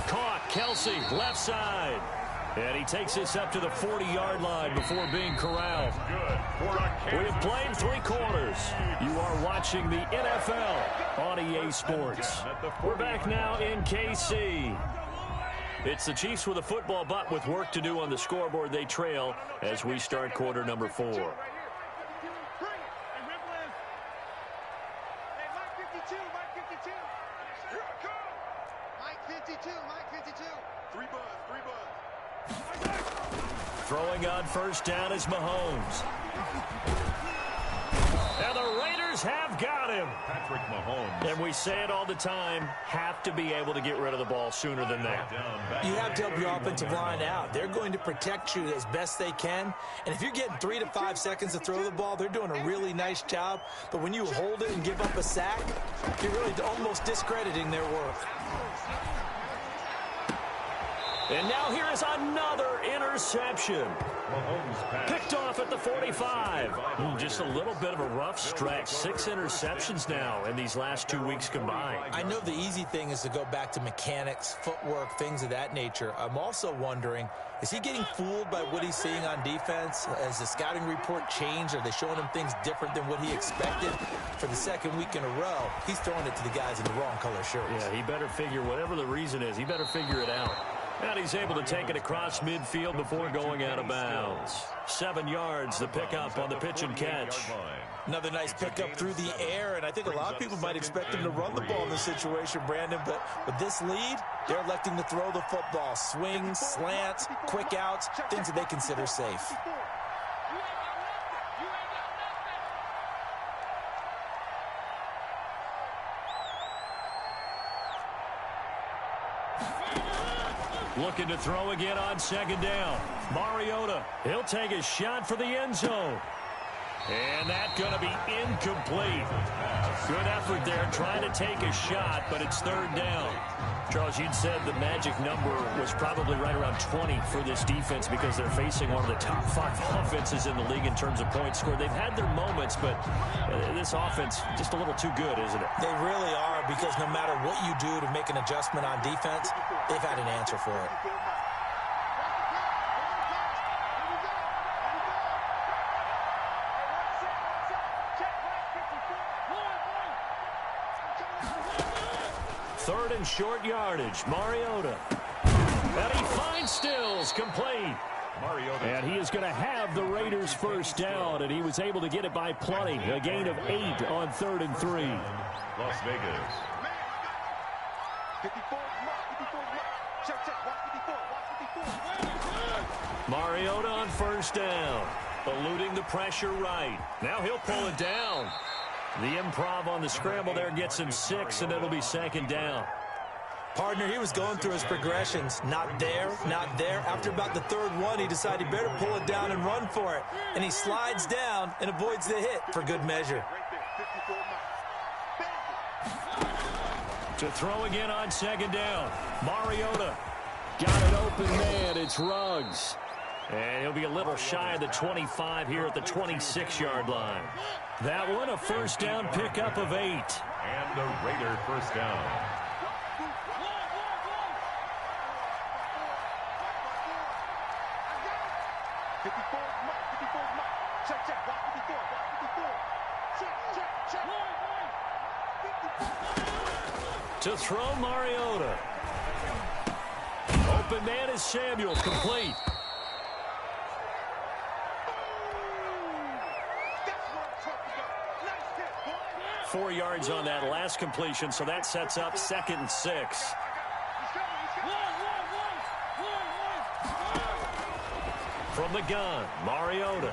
Caught. Kelsey, left side. And he takes this up to the 40-yard line before being corralled. We have played 3 quarters. You are watching the NFL on EA Sports. We're back now in KC. It's the Chiefs with a football, but with work to do on the scoreboard. They trail as we start quarter number 4. Hey, Mike 52. Mike 52. 3 buzz. Throwing on first down is Mahomes. And the Raiders have got him. Patrick Mahomes. And we say it all the time, have to be able to get rid of the ball sooner than that. You have to help your offensive line out. They're going to protect you as best they can. And if you're getting 3 to 5 seconds to throw the ball, they're doing a really nice job. But when you hold it and give up a sack, you're really almost discrediting their work. And now here is another interception. Picked off at the 45. Just a little bit of a rough stretch. 6 interceptions now in these last 2 weeks combined. I know the easy thing is to go back to mechanics, footwork, things of that nature. I'm also wondering, is he getting fooled by what he's seeing on defense? Has the scouting report changed? Are they showing him things different than what he expected? For the second week in a row, he's throwing it to the guys in the wrong color shirts. Yeah, he better figure, whatever the reason is, he better figure it out. And he's able to take it across midfield before going out of bounds. 7 yards, the pickup on the pitch and catch. Another nice pickup through the air, and I think a lot of people might expect him to run the ball in this situation, Brandon, but with this lead, they're electing to throw the football. Swings, slants, quick outs, things that they consider safe. Looking to throw again on second down. Mariota, he'll take a shot for the end zone. And that's going to be incomplete. Good effort there trying to take a shot, but it's third down. Charles, you'd said the magic number was probably right around 20 for this defense because they're facing one of the top 5 offenses in the league in terms of points scored. They've had their moments, but this offense just a little too good, isn't it? They really are, because no matter what you do to make an adjustment on defense, they've had an answer for it. Third and short yardage. Mariota. And he finds Stills complete. Mariota. And he is going to have the Raiders first down, and he was able to get it by plenty. A gain of 8 on 3rd and 3. Las Vegas. 54. Check. Watch 54. Mariota on first down. Eluding the pressure right. Now he'll pull it down. The improv on the scramble there gets him 6, and it'll be second down. Partner, he was going through his progressions. Not there, not there. After about the third one, he decided he better pull it down and run for it. And he slides down and avoids the hit for good measure. To throw again on second down. Mariota got an open man. It's Ruggs. And he'll be a little shy of the 25 here at the 26-yard line. That one, a first down pickup of 8. And the Raider first down. To throw Mariota. Open man is Samuel, complete. Nice 4 yards on that last completion, so that sets up 2nd and 6. From the gun, Mariota.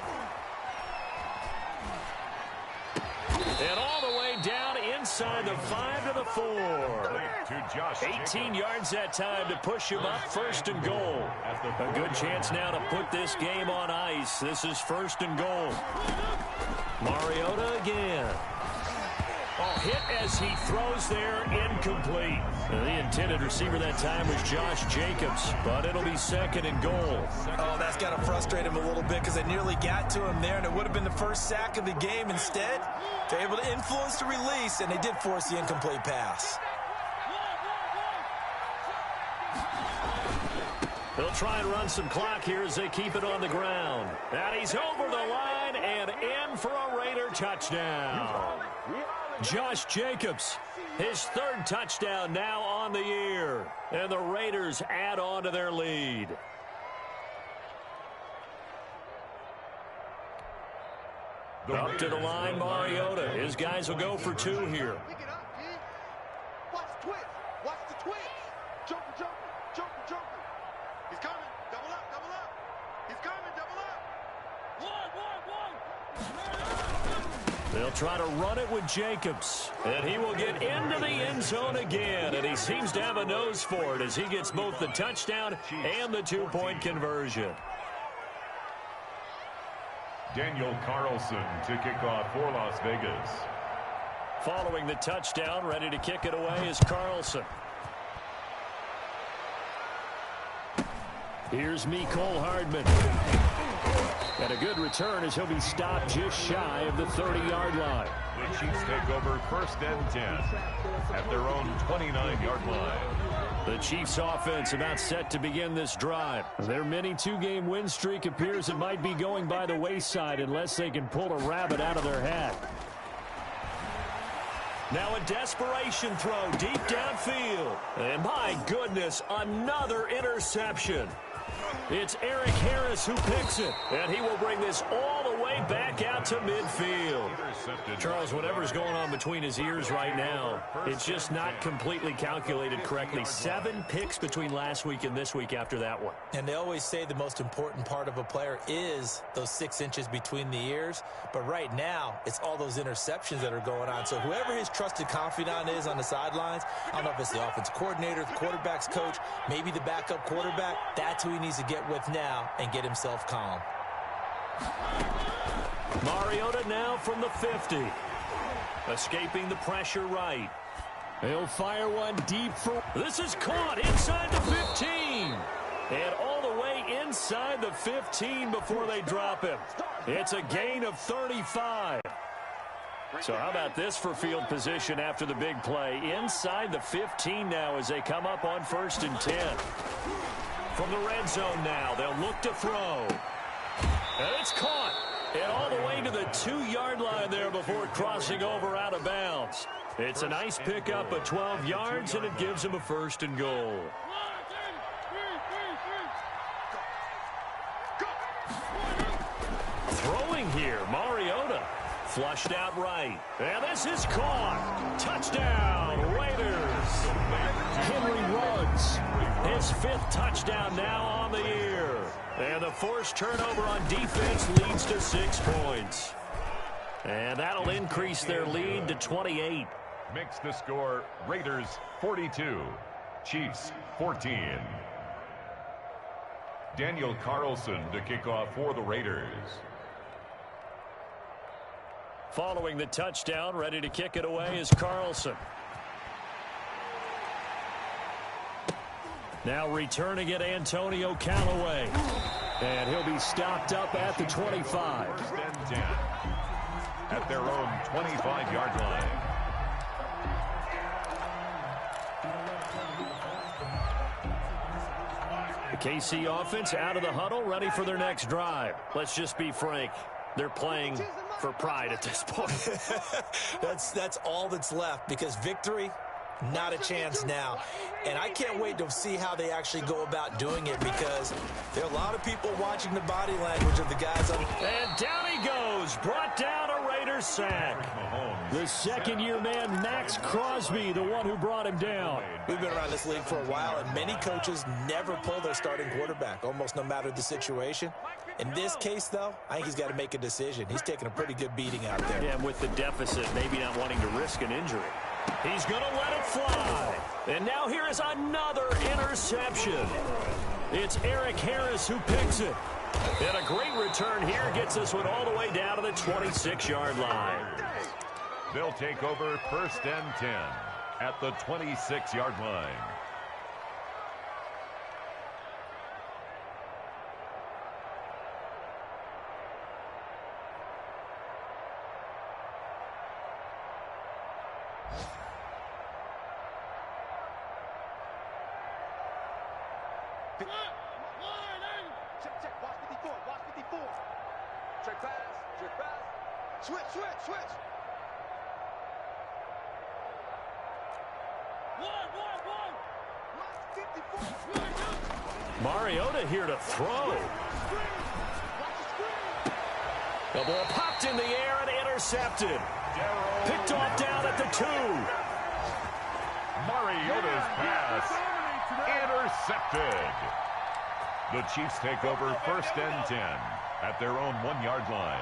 And all the way down inside. inside the 5 to the 4. 18 yards that time to push him up, 1st and goal. A good chance now to put this game on ice. This is 1st and goal. Mariota again. Oh, hit as he throws there, incomplete. The intended receiver that time was Josh Jacobs, but it'll be 2nd and goal. Oh, that's got to frustrate him a little bit because they nearly got to him there, and it would have been the first sack of the game. Instead, they're able to influence the release, and they did force the incomplete pass. They'll try and run some clock here as they keep it on the ground. And he's over the line and in for a Raider touchdown. Josh Jacobs, his 3rd touchdown now on the year. And the Raiders add on to their lead. Up to the line, Mariota. His guys will go for 2 here. Watch the twist. Watch the twist. Joker, Joker, Joker, Joker. He's coming. Double up, double up. He's coming, double up. They'll try to run it with Jacobs. And he will get into the end zone again. And he seems to have a nose for it as he gets both the touchdown and the 2-point conversion. Daniel Carlson to kick off for Las Vegas. Following the touchdown, ready to kick it away is Carlson. Here's Mecole Hardman. And a good return as he'll be stopped just shy of the 30-yard line. The Chiefs take over 1st and 10 at their own 29-yard line. The Chiefs offense about set to begin this drive. Their mini 2-game win streak appears it might be going by the wayside unless they can pull a rabbit out of their hat. Now a desperation throw deep downfield. And my goodness, another interception. It's Eric Harris who picks it, and he will bring this all the way back out to midfield. Charles, whatever's going on between his ears right now, it's just not completely calculated correctly. 7 picks between last week and this week after that one. And they always say the most important part of a player is those 6 inches between the ears. But right now, it's all those interceptions that are going on. So whoever his trusted confidant is on the sidelines, I don't know if it's the offensive coordinator, the quarterback's coach, maybe the backup quarterback, that's who he needs to get with now and get himself calm. Mariota now from the 50. Escaping the pressure right. He'll fire one deep for... This is caught inside the 15. And all the way inside the 15 before they drop him. It's a gain of 35. So how about this for field position after the big play? Inside the 15 now as they come up on 1st and 10. From the red zone now, they'll look to throw. And it's caught. And all the way to the 2-yard line there before crossing over out of bounds. It's a nice pickup of 12 yards, and it gives them a 1st and goal. Throwing here, Mariota. Flushed out right. And this is caught. Touchdown, Raiders. Henry Ruggs. His 5th touchdown now on the year. And the forced turnover on defense leads to 6 points. And that'll increase their lead to 28. Makes the score Raiders 42, Chiefs 14. Daniel Carlson to kick off for the Raiders. Following the touchdown, ready to kick it away is Carlson. Now returning it, Antonio Callaway. And he'll be stopped up at the 25. 10 at their own 25-yard line. The KC offense out of the huddle, ready for their next drive. Let's just be frank. They're playing for pride at this point. That's all that's left, because victory, not a chance now. And I can't wait to see how they actually go about doing it, because there are a lot of people watching the body language of the guys on. And down he goes, brought down a Raiders sack. The second-year man, Max Crosby, the one who brought him down. We've been around this league for a while, and many coaches never pull their starting quarterback, almost no matter the situation. In this case, though, I think he's got to make a decision. He's taking a pretty good beating out there. Yeah, and with the deficit, maybe not wanting to risk an injury. He's going to let it fly. And now here is another interception. It's Eric Harris who picks it. And a great return here gets this one all the way down to the 26-yard line. They'll take over 1st and 10 at the 26-yard line. Check. Watch 54. Watch 54. Check pass. Check pass. Switch. One. Watch 54. Mariota here to throw. The ball popped in the air and intercepted. Picked off down at the 2. Mariota's pass intercepted. The Chiefs take over 1st and 10 at their own 1-yard line.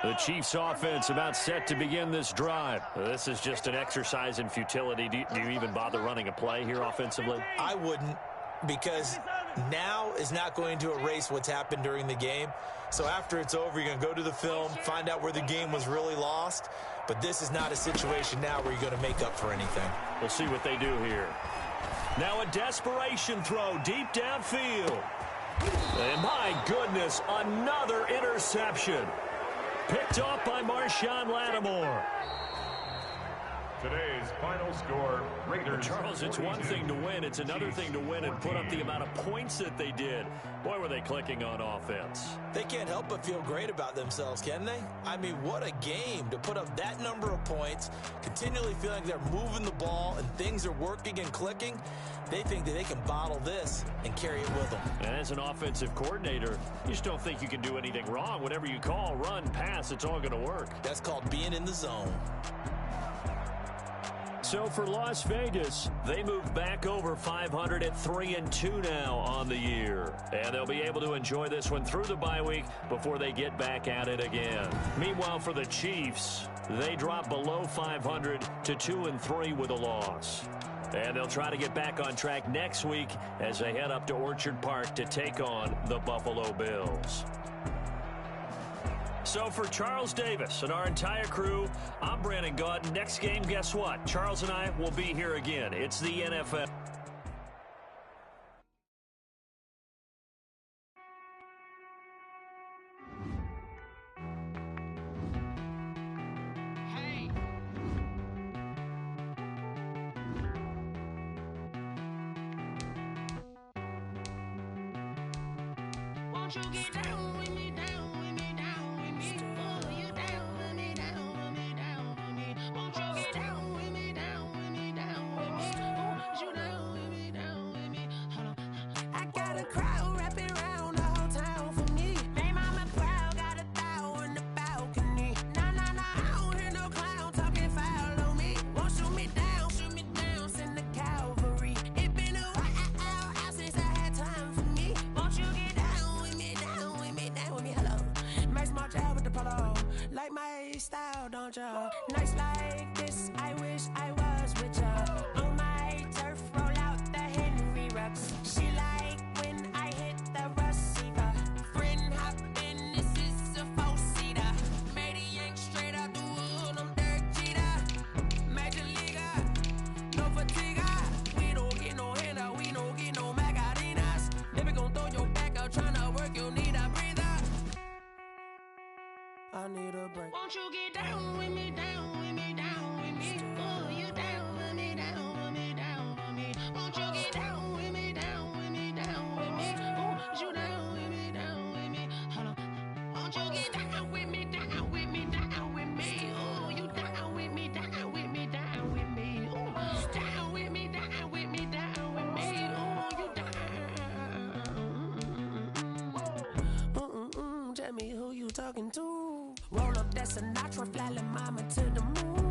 The Chiefs offense about set to begin this drive. This is just an exercise in futility. Do you even bother running a play here offensively? I wouldn't, because now is not going to erase what's happened during the game. So after it's over, you're going to go to the film, find out where the game was really lost. But this is not a situation now where you're going to make up for anything. We'll see what they do here. Now a desperation throw deep downfield. And my goodness, another interception. Picked off by Marshawn Lattimore. Today's final score, Raiders. Charles, it's one thing to win. It's another thing to win and put up the amount of points that they did. Boy, were they clicking on offense. They can't help but feel great about themselves, can they? I mean, what a game to put up that number of points, continually feeling like they're moving the ball and things are working and clicking. They think that they can bottle this and carry it with them. And as an offensive coordinator, you just don't think you can do anything wrong. Whatever you call, run, pass, it's all going to work. That's called being in the zone. So for Las Vegas, they move back over 500 at 3-2 now on the year. And they'll be able to enjoy this one through the bye week before they get back at it again. Meanwhile, for the Chiefs, they drop below 500 to 2-3 with a loss. And they'll try to get back on track next week as they head up to Orchard Park to take on the Buffalo Bills. So for Charles Davis and our entire crew, I'm Brandon Gaudin. Next game, guess what? Charles and I will be here again. It's the NFL. Won't you get down with me, down with me, down with me? Oh, you down with me, down with me, down with me. Won't you get down with me, down with me, down with me? Oh, you down with me, down with me? Hold on. I got a crowd wrapping around the whole town for me. They mama proud, got a thou on the balcony. Nah, I don't hear no clown talking foul on me. Won't shoot me down, send the cavalry. It been a while since I had time for me. Won't you get down with me, down with me, down with me? Hello. Max March out with the polo. Like my style, don't ya? Nights like this, I wish I was with ya. On my turf, roll out the Henry Rux. She like when I hit the receiver. Friend hop in, this is a four-seater. Made a yank straight out the wood, I'm Derek Jeter. Major leaguer, no fatigue. We don't get no handout, we don't get no Macarinas. Never gon' throw your back out, tryna work, you need a breather. I need a break. Won't you get down with me, down with me, down with me? Oh, you down with me, down with me, down with me? Won't you get down with me, down with me, down with me? Oh, you down with me, down with me? Hold on. Won't you get down with me, down with me, down with me? Oh, you down with me, down with me, down with me? Oh, down with me, down with me, down with me? Oh, you down. Tell me who you talking to. Roll up that Sinatra, fly like mama to the moon.